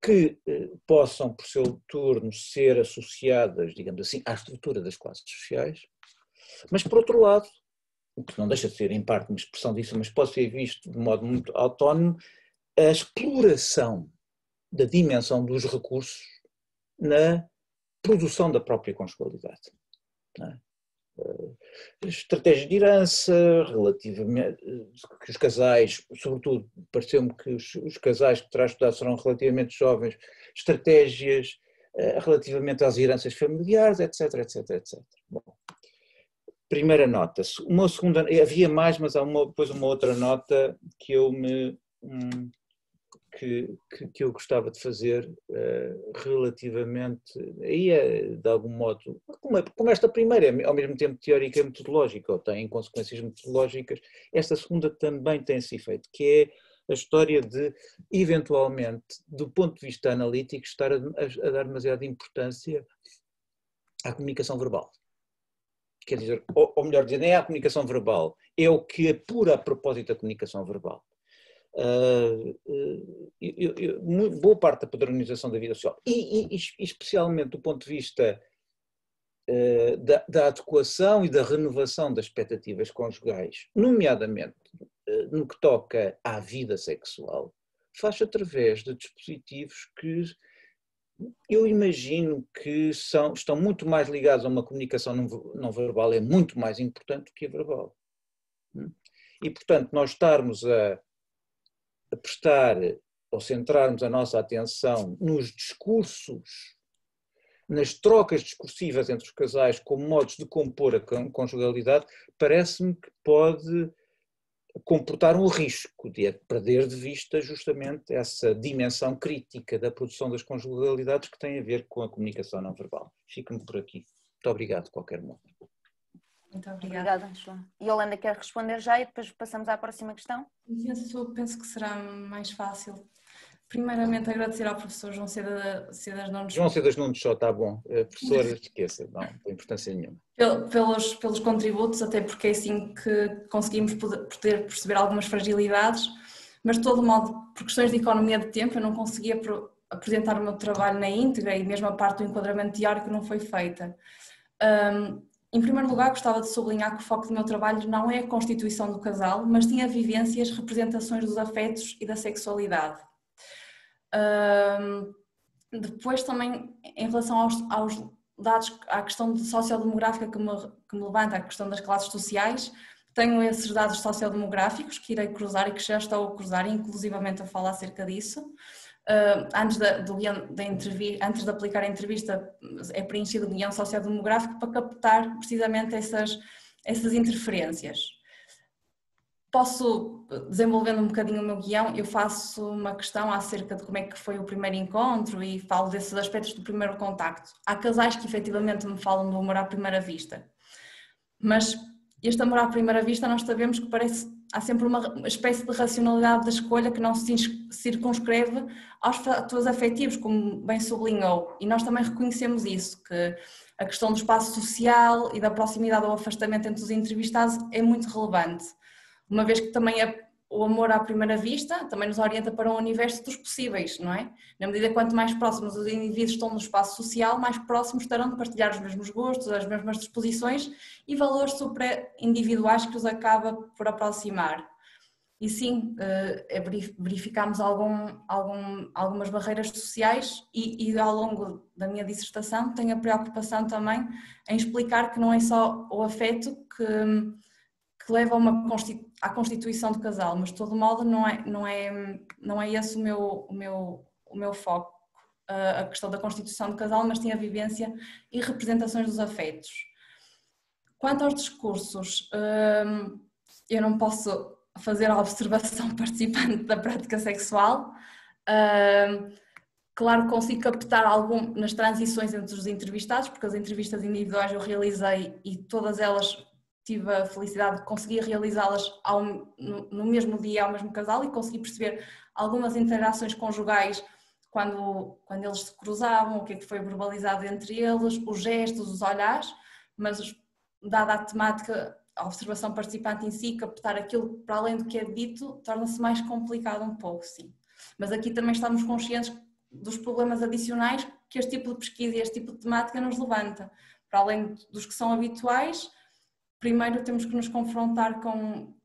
D: que possam, por seu turno, ser associadas, digamos assim, à estrutura das classes sociais, mas, por outro lado, o que não deixa de ser, em parte, uma expressão disso, mas pode ser visto de modo muito autónomo, a exploração da dimensão dos recursos na produção da própria conjugalidade. Não é? Estratégias de herança, relativamente, que os casais, sobretudo, pareceu-me que os casais que terá estudado serão relativamente jovens, estratégias relativamente às heranças familiares, etc, etc, etc. Bom, primeira nota. Uma segunda, havia mais, mas há depois uma outra nota que eu que eu gostava de fazer relativamente, aí é de algum modo, como esta primeira é ao mesmo tempo teórica e metodológica, ou tem consequências metodológicas, esta segunda também tem esse efeito, que é a história de, eventualmente, do ponto de vista analítico, estar a dar demasiada importância à comunicação verbal. Quer dizer, ou melhor dizer, nem à comunicação verbal, é o que apura a propósito da comunicação verbal. Boa parte da padronização da vida social e especialmente do ponto de vista da adequação e da renovação das expectativas conjugais, nomeadamente no que toca à vida sexual, faz através de dispositivos que eu imagino que estão muito mais ligados a uma comunicação não verbal, é muito mais importante do que a verbal. E, portanto, nós estarmos a prestar ou centrarmos a nossa atenção nos discursos, nas trocas discursivas entre os casais como modos de compor a conjugalidade, parece-me que pode comportar um risco de perder de vista justamente essa dimensão crítica da produção das conjugalidades que tem a ver com a comunicação não verbal. Fico-me por aqui. Muito obrigado, de qualquer modo.
C: Muito obrigada.
A: Obrigada, João. E Yolanda quer responder já e depois passamos à próxima questão?
C: Eu penso que será mais fácil. Primeiramente, agradecer ao professor João Cedas Nunes.
D: João Cedas Nunes só, está bom. Professor, esqueça, não tem importância nenhuma.
C: Pelos contributos, até porque é assim que conseguimos poder perceber algumas fragilidades, mas de todo modo, por questões de economia de tempo, eu não conseguia apresentar o meu trabalho na íntegra e mesmo a parte do enquadramento teórico não foi feita. Em primeiro lugar, gostava de sublinhar que o foco do meu trabalho não é a constituição do casal, mas sim a vivência e as representações dos afetos e da sexualidade. Depois também, em relação aos dados, à questão sociodemográfica que me levanta, a questão das classes sociais, tenho esses dados sociodemográficos que irei cruzar e que já estou a cruzar, inclusivamente a falar acerca disso. Antes de aplicar a entrevista é preenchido o guião sociodemográfico para captar precisamente essas interferências. Posso, desenvolvendo um bocadinho o meu guião, eu faço uma questão acerca de como é que foi o primeiro encontro e falo desses aspectos do primeiro contacto. Há casais que efetivamente me falam do amor à primeira vista, mas este amor à primeira vista nós sabemos que parece há sempre uma espécie de racionalidade da escolha que não se circunscreve aos fatores afetivos, como bem sublinhou, e nós também reconhecemos isso, que a questão do espaço social e da proximidade ou afastamento entre os entrevistados é muito relevante, uma vez que também o amor à primeira vista também nos orienta para um universo dos possíveis, não é? Na medida que quanto mais próximos os indivíduos estão no espaço social, mais próximos estarão de partilhar os mesmos gostos, as mesmas disposições e valores supra-individuais que os acaba por aproximar. E sim, verificámos algumas barreiras sociais e ao longo da minha dissertação tenho a preocupação também em explicar que não é só o afeto que leva à constituição do casal, mas de todo modo não é esse o meu foco, a questão da constituição do casal, mas tem a vivência e representações dos afetos. Quanto aos discursos, eu não posso fazer a observação participante da prática sexual. Claro que consigo captar algum nas transições entre os entrevistados, porque as entrevistas individuais eu realizei e todas elas tive a felicidade de conseguir realizá-las no mesmo dia ao mesmo casal e consegui perceber algumas interações conjugais quando eles se cruzavam, o que é que foi verbalizado entre eles, os gestos, os olhares, mas dada a temática, a observação participante em si, captar aquilo para além do que é dito, torna-se mais complicado um pouco, sim. Mas aqui também estamos conscientes dos problemas adicionais que este tipo de pesquisa e este tipo de temática nos levanta. Para além dos que são habituais, primeiro temos que nos confrontar com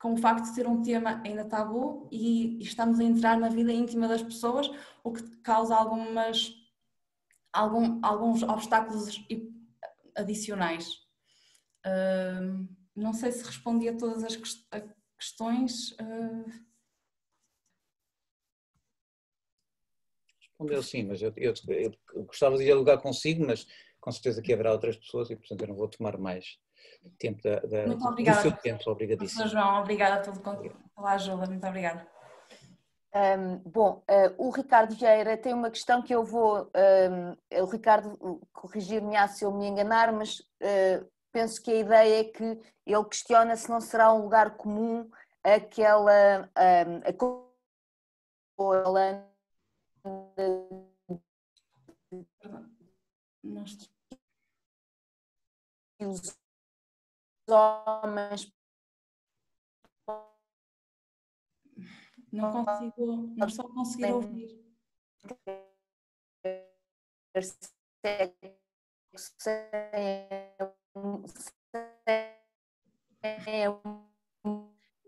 C: o facto de ser um tema ainda tabu e estamos a entrar na vida íntima das pessoas, o que causa alguns obstáculos adicionais. Não sei se respondi a todas as questões.
D: Respondeu sim, mas eu gostava de dialogar consigo, mas com certeza que haverá outras pessoas e, portanto, eu não vou tomar mais tempo do seu tempo. Obrigadíssimo.
C: João, obrigada pela ajuda, muito obrigada.
A: O Ricardo Vieira tem uma questão que eu vou, o Ricardo corrigir-me se eu me enganar, mas penso que a ideia é que ele questiona se não será um lugar comum aquela os homens
C: não estou a conseguir ouvir.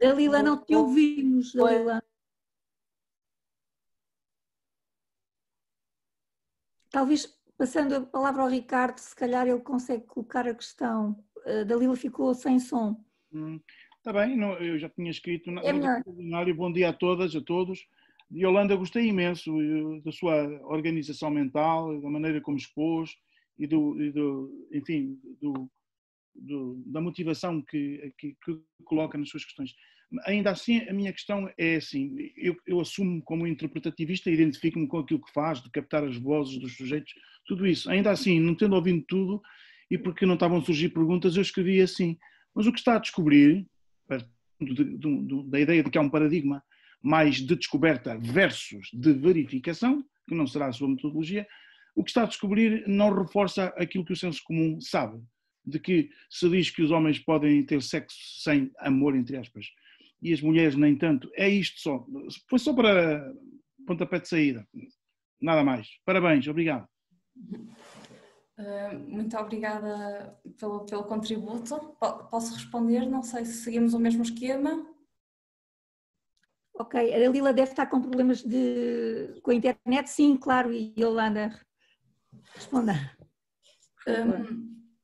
B: Dalila, não te ouvimos, Dalila. Talvez, passando a palavra ao Ricardo, se calhar ele consegue colocar a questão. Dalila ficou sem som.
E: Está bem, eu já tinha escrito.
B: É melhor.
E: Bom dia a todas, a todos. Yolanda, gostei imenso da sua organização mental, da maneira como expôs e da motivação que coloca nas suas questões. Ainda assim, a minha questão é assim, eu assumo como interpretativista, identifico-me com aquilo que faz, de captar as vozes dos sujeitos, tudo isso. Ainda assim, não tendo ouvido tudo e porque não estavam a surgir perguntas, eu escrevi assim. Mas o que está a descobrir, da ideia de que há um paradigma mais de descoberta versus de verificação, que não será a sua metodologia, o que está a descobrir não reforça aquilo que o senso comum sabe, de que se diz que os homens podem ter sexo sem amor, entre aspas, e as mulheres nem tanto. É isto só. Foi só para pontapé de saída. Nada mais. Parabéns. Obrigado.
C: Muito obrigada pelo contributo. Posso responder? Não sei se seguimos o mesmo esquema.
B: Ok, a Dalila deve estar com problemas com a internet. Sim, claro, e Yolanda, responda.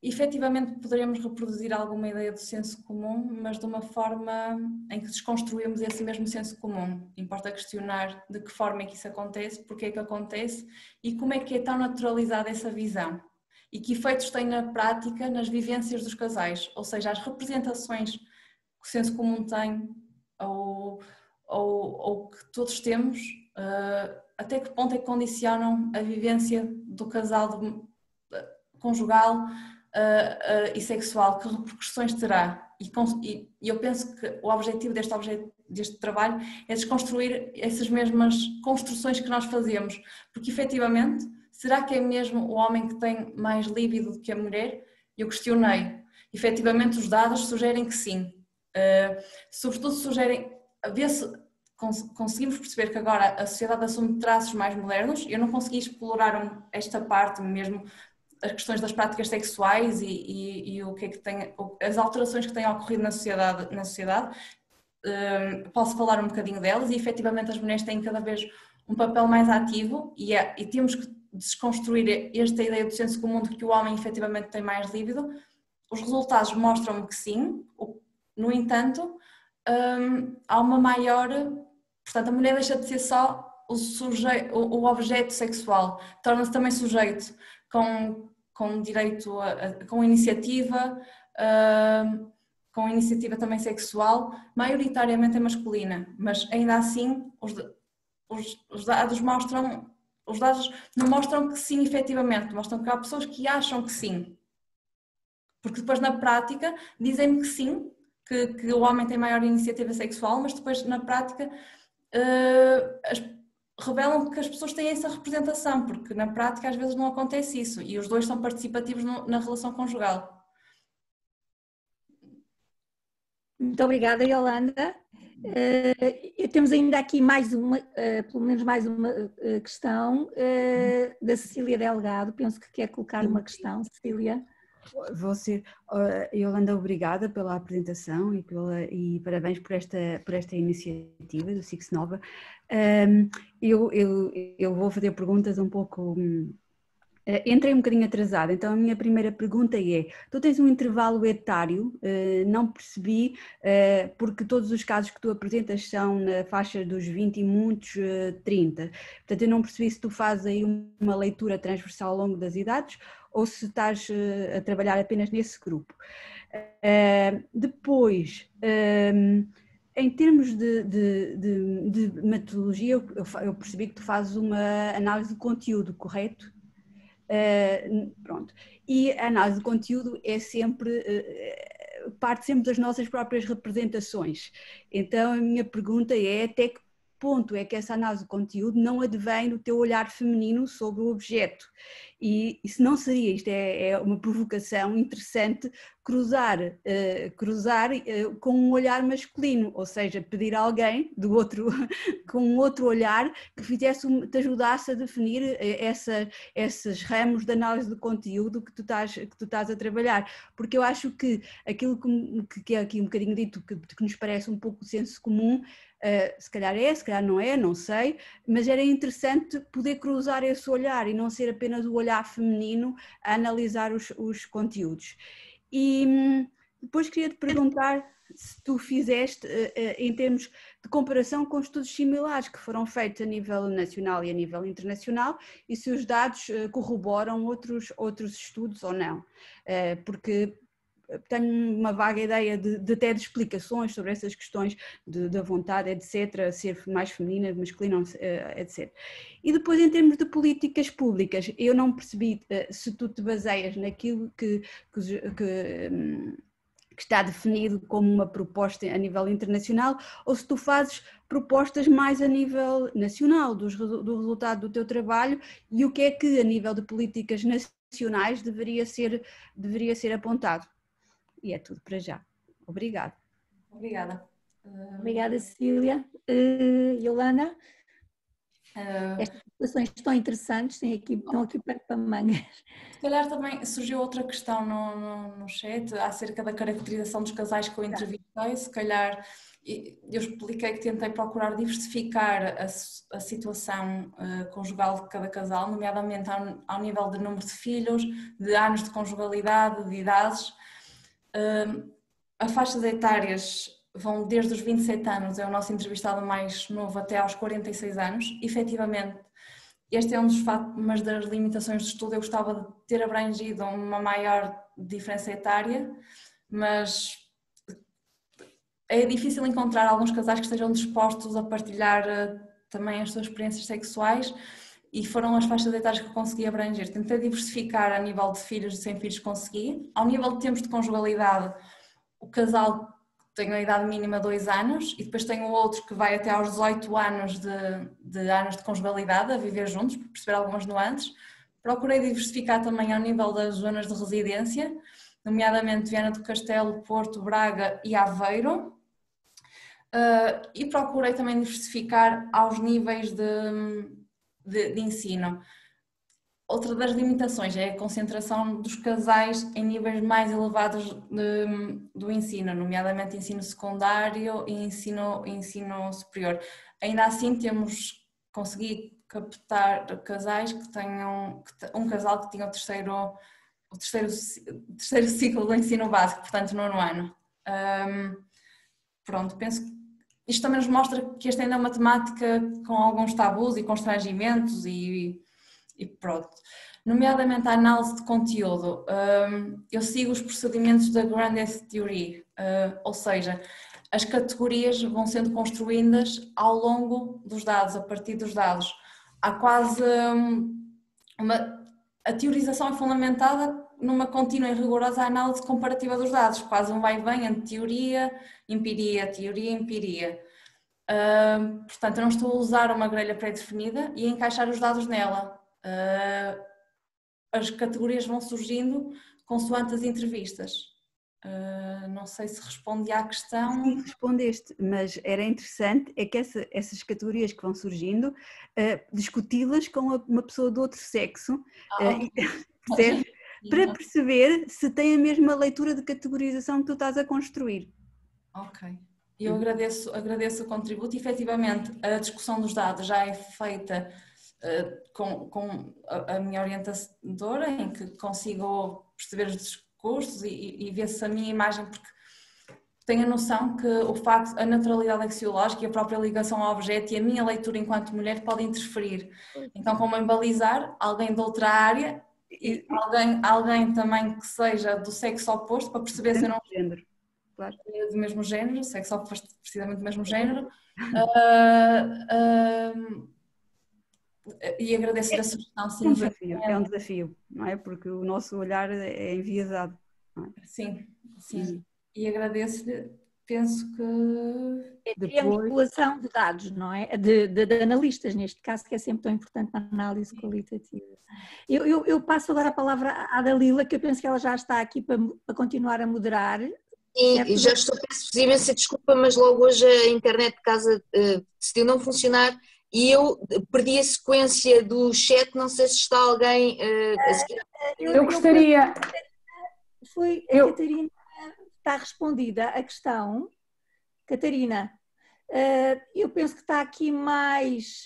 C: Efetivamente poderemos reproduzir alguma ideia do senso comum, mas de uma forma em que desconstruímos esse mesmo senso comum. Importa questionar de que forma é que isso acontece, porque é que acontece e como é que é tão naturalizada essa visão. E que efeitos tem na prática, nas vivências dos casais, ou seja, as representações que o senso comum tem ou que todos temos, até que ponto é que condicionam a vivência do casal conjugal e sexual, que repercussões terá? E eu penso que o objetivo deste trabalho é desconstruir essas mesmas construções que nós fazemos, porque efetivamente, será que é mesmo o homem que tem mais líbido do que a mulher? Eu questionei. Efetivamente os dados sugerem que sim. Sobretudo sugerem, a ver se conseguimos perceber que agora a sociedade assume traços mais modernos. Eu não consegui explorar esta parte mesmo, as questões das práticas sexuais e o que é que tem, as alterações que têm ocorrido na sociedade. Posso falar um bocadinho delas e efetivamente as mulheres têm cada vez um papel mais ativo e temos que desconstruir esta ideia do senso comum de que o homem efetivamente tem mais líbido. Os resultados mostram-me que sim, no entanto, há uma maior... Portanto, a mulher deixa de ser só o objeto sexual, torna-se também sujeito com direito com iniciativa também sexual, maioritariamente é masculina, mas ainda assim os dados não mostram que sim, efetivamente, mostram que há pessoas que acham que sim. Porque depois na prática dizem-me que sim, que o homem tem maior iniciativa sexual, mas depois na prática revelam que as pessoas têm essa representação, porque na prática às vezes não acontece isso e os dois são participativos na relação conjugal.
B: Muito obrigada, Yolanda. Temos ainda aqui mais uma, pelo menos mais uma questão da Cecília Delgado. Penso que quer colocar uma questão, Cecília.
F: Vou ser, Yolanda, obrigada pela apresentação e parabéns por esta iniciativa do Six Nova. Eu vou fazer perguntas um pouco... Entrei um bocadinho atrasada, então a minha primeira pergunta é, tu tens um intervalo etário, não percebi, porque todos os casos que tu apresentas são na faixa dos 20 e muitos 30, portanto eu não percebi se tu fazes aí uma leitura transversal ao longo das idades ou se estás a trabalhar apenas nesse grupo. Depois, em termos de metodologia, eu percebi que tu fazes uma análise de conteúdo, correto? Pronto. E a análise de conteúdo é sempre, parte sempre das nossas próprias representações. Então a minha pergunta é até que ponto é que essa análise de conteúdo não advém do teu olhar feminino sobre o objeto? E se não seria, isto é uma provocação interessante, cruzar com um olhar masculino, ou seja, pedir a alguém com um outro olhar que te ajudasse a definir esses ramos de análise de conteúdo que tu estás a trabalhar, porque eu acho que aquilo que é aqui um bocadinho dito, que nos parece um pouco senso comum, se calhar se calhar não é, não sei, mas era interessante poder cruzar esse olhar e não ser apenas o olhar feminino a analisar os conteúdos. E depois queria te perguntar se tu fizeste, em termos de comparação com estudos similares que foram feitos a nível nacional e a nível internacional, e se os dados corroboram outros estudos ou não, porque tenho uma vaga ideia até de explicações sobre essas questões da vontade, etc., ser mais feminina, masculina, etc. E depois, em termos de políticas públicas, eu não percebi se tu te baseias naquilo que está definido como uma proposta a nível internacional ou se tu fazes propostas mais a nível nacional do resultado do teu trabalho e o que é que a nível de políticas nacionais deveria ser apontado. E é tudo para já. Obrigada.
C: Obrigada.
B: Obrigada, Cecília. Yolanda? Estas situações estão interessantes, estão aqui para mangas.
C: Se calhar também surgiu outra questão no chat acerca da caracterização dos casais que eu entrevistei. Se calhar eu expliquei que tentei procurar diversificar a situação conjugal de cada casal, nomeadamente ao nível de número de filhos, de anos de conjugalidade, de idades. As faixas etárias vão desde os 27 anos, é o nosso entrevistado mais novo, até aos 46 anos. Efetivamente, este é uma das limitações do estudo. Eu gostava de ter abrangido uma maior diferença etária, mas é difícil encontrar alguns casais que estejam dispostos a partilhar também as suas experiências sexuais e foram as faixas etárias que eu consegui abranger. Tentei diversificar a nível de filhos e sem filhos, consegui. Ao nível de tempos de conjugalidade, o casal tem a idade mínima 2 anos e depois tenho outro que vai até aos 18 anos de conjugalidade, a viver juntos, para perceber algumas nuances. Procurei diversificar também ao nível das zonas de residência, nomeadamente Viana do Castelo, Porto, Braga e Aveiro. E procurei também diversificar aos níveis de ensino. Outra das limitações é a concentração dos casais em níveis mais elevados do ensino, nomeadamente ensino secundário e ensino superior. Ainda assim consegui captar casais que tenham, um casal que tinha o terceiro ciclo do ensino básico, portanto 9º ano. Pronto, penso que isto também nos mostra que esta ainda é uma temática com alguns tabus e constrangimentos e pronto. Nomeadamente a análise de conteúdo, eu sigo os procedimentos da Grand Theory, ou seja, as categorias vão sendo construídas ao longo dos dados, a partir dos dados. Há quase a teorização é fundamentada numa contínua e rigorosa análise comparativa dos dados, quase um vai-vem entre teoria, empiria. Portanto, eu não estou a usar uma grelha pré-definida e a encaixar os dados nela. As categorias vão surgindo consoante as entrevistas. Não sei se respondi à questão.
F: Sim, respondeste, mas era interessante é que essas categorias que vão surgindo, discuti-las com uma pessoa do outro sexo, para perceber se tem a mesma leitura de categorização que tu estás a construir.
C: Ok. Eu agradeço o contributo. Efetivamente, a discussão dos dados já é feita com a minha orientadora, em que consigo perceber os discursos e ver se a minha imagem, porque tenho a noção que o facto, a naturalidade axiológica e a própria ligação ao objeto e a minha leitura enquanto mulher podem interferir. Então, como embalizar alguém de outra área e alguém também que seja do sexo oposto, para perceber se eu não
F: género. Claro.
C: Do mesmo género, sexo oposto precisamente do mesmo género. E agradecer a sugestão. Sim,
F: é um desafio, não é? Porque o nosso olhar é enviesado. Não é?
C: Sim. E agradeço-lhe, penso que...
B: É a triangulação de dados, não é? De analistas, neste caso, que é sempre tão importante na análise qualitativa. Eu passo agora a palavra à Dalila, que eu penso que ela já está aqui para continuar a moderar.
G: Sim, e já estou, peço imensa desculpa, mas logo hoje a internet de casa decidiu não funcionar e eu perdi a sequência do chat, não sei se está alguém a seguir.
H: Eu gostaria...
B: A Catarina está respondida a questão. Catarina, eu penso que está aqui mais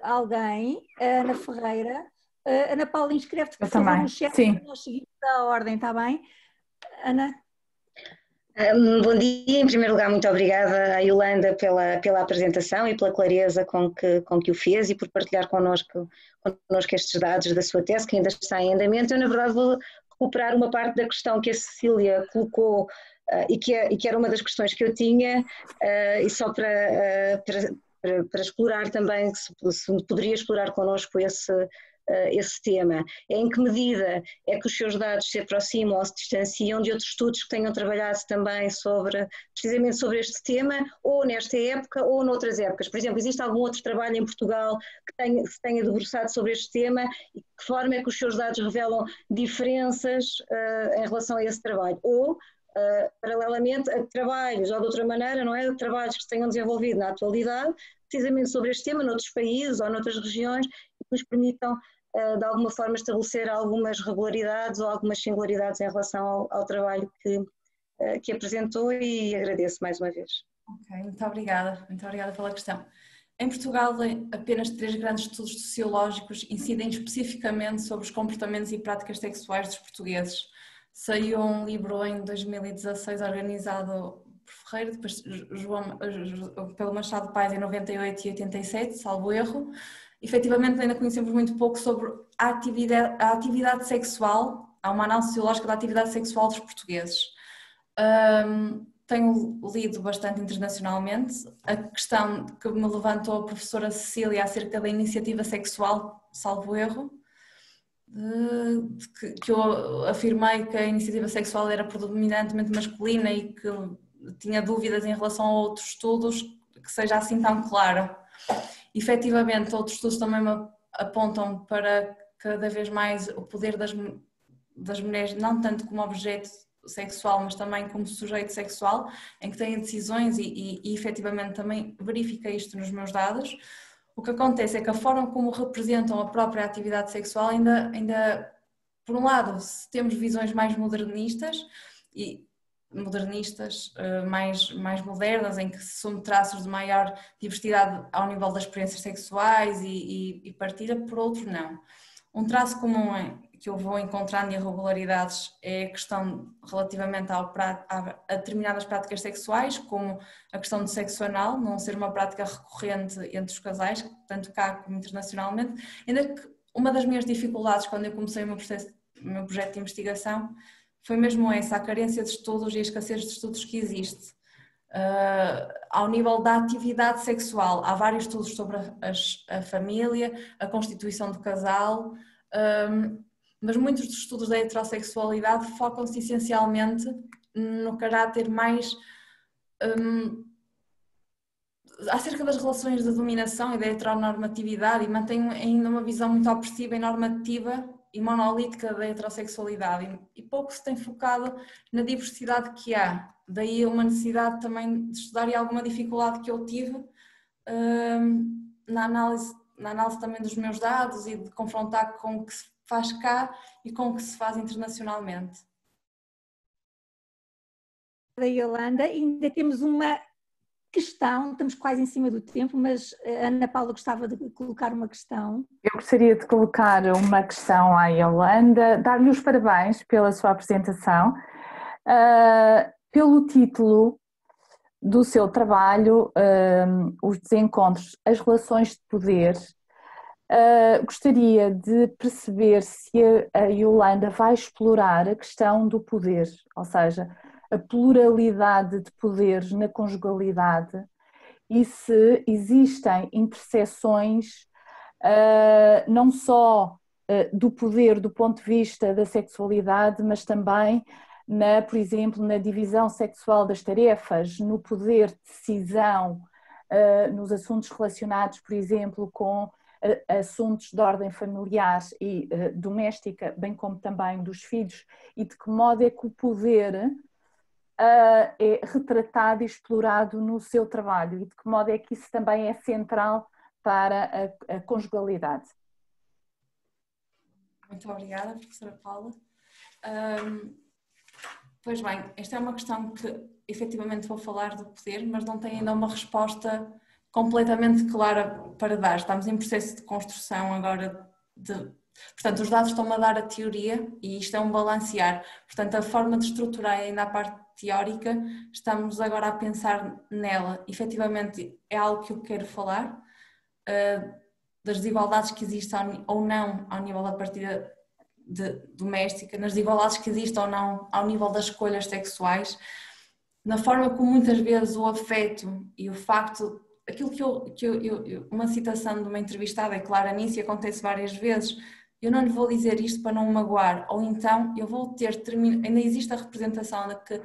B: alguém, a Ana Ferreira. Ana Paula, inscreve-te por favor no chat, para nós seguirmos a ordem, está bem? Ana?
I: Bom dia, em primeiro lugar muito obrigada à Yolanda pela apresentação e pela clareza com que o fez e por partilhar connosco estes dados da sua tese que ainda está em andamento. Eu na verdade vou recuperar uma parte da questão que a Cecília colocou e que era uma das questões que eu tinha e só para explorar também, se poderia explorar connosco esse tema. Em que medida é que os seus dados se aproximam ou se distanciam de outros estudos que tenham trabalhado também precisamente sobre este tema, ou nesta época ou noutras épocas? Por exemplo, existe algum outro trabalho em Portugal que se tenha debruçado sobre este tema e de que forma é que os seus dados revelam diferenças em relação a esse trabalho? Ou, paralelamente a trabalhos, ou de outra maneira, não é? Trabalhos que se tenham desenvolvido na atualidade, precisamente sobre este tema, noutros países ou noutras regiões, e que nos permitam de alguma forma estabelecer algumas regularidades ou algumas singularidades em relação ao trabalho que apresentou, e agradeço mais uma vez.
C: Ok, muito obrigada pela questão. Em Portugal, apenas 3 grandes estudos sociológicos incidem especificamente sobre os comportamentos e práticas sexuais dos portugueses. Saiu um livro em 2016 organizado por Ferreira, depois pelo Machado Pais em 98 e 87, salvo erro. Efetivamente ainda conhecemos muito pouco sobre a atividade sexual, há uma análise sociológica da atividade sexual dos portugueses. tenho lido bastante internacionalmente. A questão que me levantou a professora Cecília acerca da iniciativa sexual, salvo erro, que eu afirmei que a iniciativa sexual era predominantemente masculina e que tinha dúvidas em relação a outros estudos, que seja assim tão claro. Efetivamente, outros estudos também me apontam para cada vez mais o poder das mulheres, não tanto como objeto sexual, mas também como sujeito sexual, em que têm decisões e efetivamente também verifiquei isto nos meus dados. O que acontece é que a forma como representam a própria atividade sexual ainda por um lado, se temos visões mais modernistas, mais modernas, em que se assume traços de maior diversidade ao nível das experiências sexuais e partilha, por outro não. Um traço comum que eu vou encontrando irregularidades é a questão relativamente a determinadas práticas sexuais, como a questão do sexo anal, não ser uma prática recorrente entre os casais, tanto cá como internacionalmente, ainda que uma das minhas dificuldades quando eu comecei o meu projeto de investigação foi mesmo essa, a carência de estudos e a escassez de estudos que existe. Ao nível da atividade sexual, há vários estudos sobre a família, a constituição do casal, mas muitos dos estudos da heterossexualidade focam-se essencialmente no caráter mais acerca das relações de dominação e da heteronormatividade, e mantêm ainda uma visão muito opressiva e normativa e monolítica da heterossexualidade, e pouco se tem focado na diversidade que há. Daí uma necessidade também de estudar e alguma dificuldade que eu tive na análise também dos meus dados e de confrontar com o que se faz cá e com o que se faz internacionalmente.
B: Da Yolanda, ainda temos uma questão, estamos quase em cima do tempo, mas a Ana Paula gostava de colocar uma questão.
H: Eu gostaria de colocar uma questão à Yolanda, dar-lhe os parabéns pela sua apresentação, pelo título do seu trabalho, os desencontros, as relações de poder. Gostaria de perceber se a Yolanda vai explorar a questão do poder, ou seja, a pluralidade de poderes na conjugalidade, e se existem interseções não só do poder do ponto de vista da sexualidade, mas também, por exemplo, na divisão sexual das tarefas, no poder de decisão, nos assuntos relacionados, por exemplo, com assuntos de ordem familiar e doméstica, bem como também dos filhos, e de que modo é que o poder é retratado e explorado no seu trabalho, e de que modo é que isso também é central para a conjugalidade.
C: Muito obrigada, professora Paula. Pois bem, esta é uma questão que efetivamente vou falar do poder, mas não tenho ainda uma resposta completamente clara para dar. Estamos em processo de construção agora Portanto, os dados estão-me a dar a teoria e isto é um balancear. Portanto, a forma de estruturar ainda a parte teórica, estamos agora a pensar nela. Efetivamente, é algo que eu quero falar, das desigualdades que existem ou não ao nível da partilha doméstica, nas desigualdades que existem ou não ao nível das escolhas sexuais, na forma como muitas vezes o afeto e o facto, aquilo uma citação de uma entrevistada é clara nisso e acontece várias vezes, eu não lhe vou dizer isto para não o magoar, ou então eu vou ainda existe a representação de que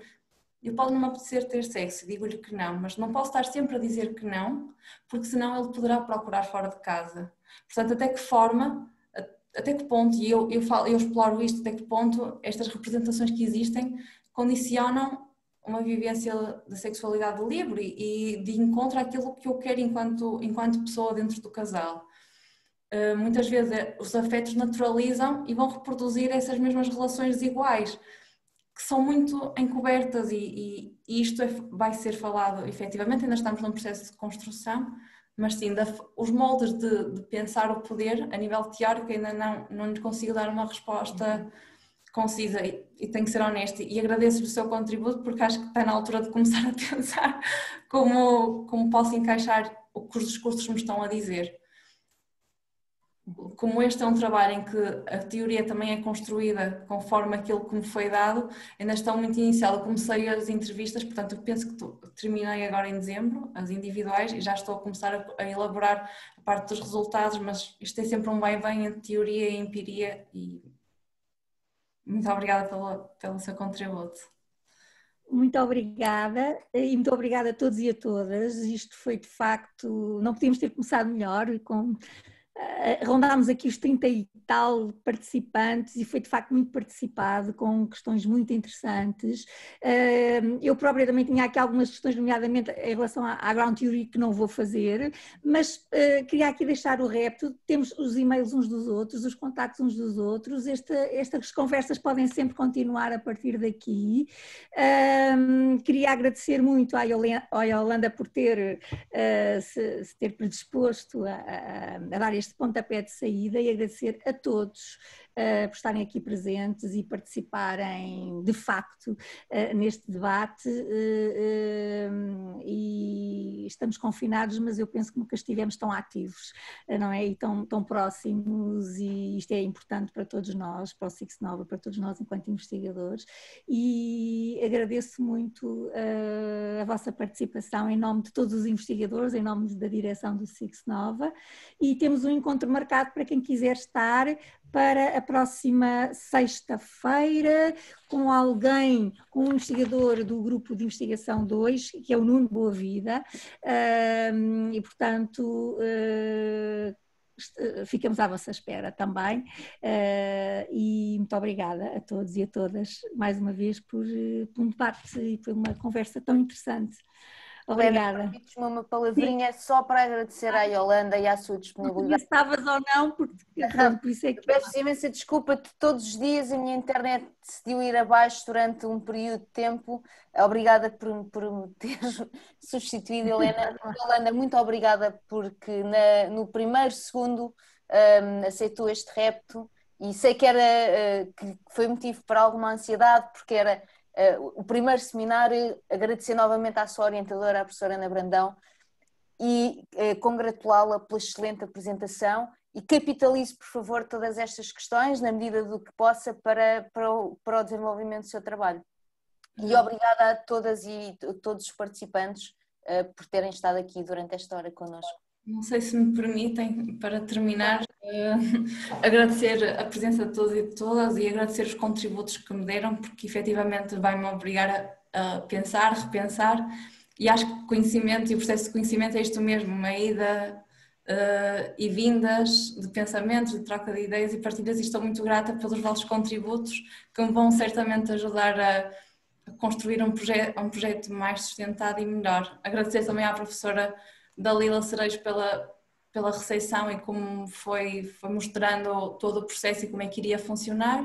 C: eu posso não me apetecer ter sexo, digo-lhe que não, mas não posso estar sempre a dizer que não, porque senão ele poderá procurar fora de casa. Portanto, até que forma, até que ponto, e eu exploro isto, até que ponto estas representações que existem condicionam uma vivência da sexualidade livre e de encontro àquilo que eu quero enquanto pessoa dentro do casal. Muitas vezes os afetos naturalizam e vão reproduzir essas mesmas relações desiguais, que são muito encobertas e isto vai ser falado efetivamente, ainda estamos num processo de construção, mas sim, os moldes de pensar o poder a nível teórico ainda não lhe consigo dar uma resposta concisa e tenho que ser honesta, e agradeço-lhe o seu contributo porque acho que está na altura de começar a pensar como posso encaixar o que os discursos me estão a dizer. como este é um trabalho em que a teoria também é construída conforme aquilo que me foi dado, ainda estão muito inicial. Eu comecei as entrevistas, portanto eu penso que terminei agora em dezembro, as individuais, e já estou a começar a elaborar a parte dos resultados, mas isto é sempre um vai-vem entre teoria e empiria, e muito obrigada pelo seu contributo.
B: Muito obrigada e muito obrigada a todos e a todas. Isto foi de facto, não podíamos ter começado melhor e rondámos aqui os 30 e tal participantes e foi de facto muito participado, com questões muito interessantes. Eu própria também tinha aqui algumas questões, nomeadamente em relação à ground theory, que não vou fazer, mas queria aqui deixar o repto. Temos os e-mails uns dos outros, os contactos uns dos outros, estas conversas podem sempre continuar a partir daqui. Queria agradecer muito à Yolanda por se ter predisposto a dar este pontapé de saída, e agradecer a todos por estarem aqui presentes e participarem de facto neste debate. E estamos confinados, mas eu penso que nunca estivemos tão ativos, não é? E tão próximos, e isto é importante para todos nós, para o SIX Nova, para todos nós enquanto investigadores, e agradeço muito a vossa participação em nome de todos os investigadores, em nome da direção do SIX Nova, e temos um encontro marcado para quem quiser estar para a próxima sexta-feira, com um investigador do grupo de investigação 2, que é o Nuno Boavida, e portanto ficamos à vossa espera também, e muito obrigada a todos e a todas mais uma vez por um debate e por uma conversa tão interessante. Obrigada.
A: Permites-me uma palavrinha só para agradecer à Yolanda e à sua disponibilidade.
B: Não estavas ou não, porque por isso é que...
A: Peço imensa desculpa de todos os dias a minha internet decidiu ir abaixo durante um período de tempo. Obrigada por me ter substituído, Yolanda, muito obrigada porque no primeiro segundo aceitou este repto, e sei que que foi motivo para alguma ansiedade, porque era o primeiro seminário. Agradecer novamente à sua orientadora, a professora Ana Brandão, e congratulá-la pela excelente apresentação, e capitalize, por favor, todas estas questões na medida do que possa para o desenvolvimento do seu trabalho. E obrigada a todas e todos os participantes por terem estado aqui durante esta hora connosco.
C: Não sei se me permitem, para terminar, agradecer a presença de todos e de todas, e agradecer os contributos que me deram, porque efetivamente vai-me obrigar a pensar, repensar, e acho que o conhecimento e o processo de conhecimento é isto mesmo, uma ida e vindas de pensamentos, de troca de ideias e partilhas, e estou muito grata pelos vossos contributos, que me vão certamente ajudar a construir um projeto mais sustentado e melhor. Agradecer também à professora Dalila Cerejo pela recepção e como foi mostrando todo o processo e como é que iria funcionar.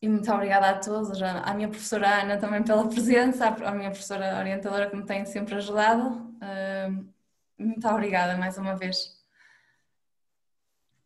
C: E muito obrigada a todos, à minha professora Ana também pela presença, à minha professora orientadora que me tem sempre ajudado. Muito obrigada mais uma vez.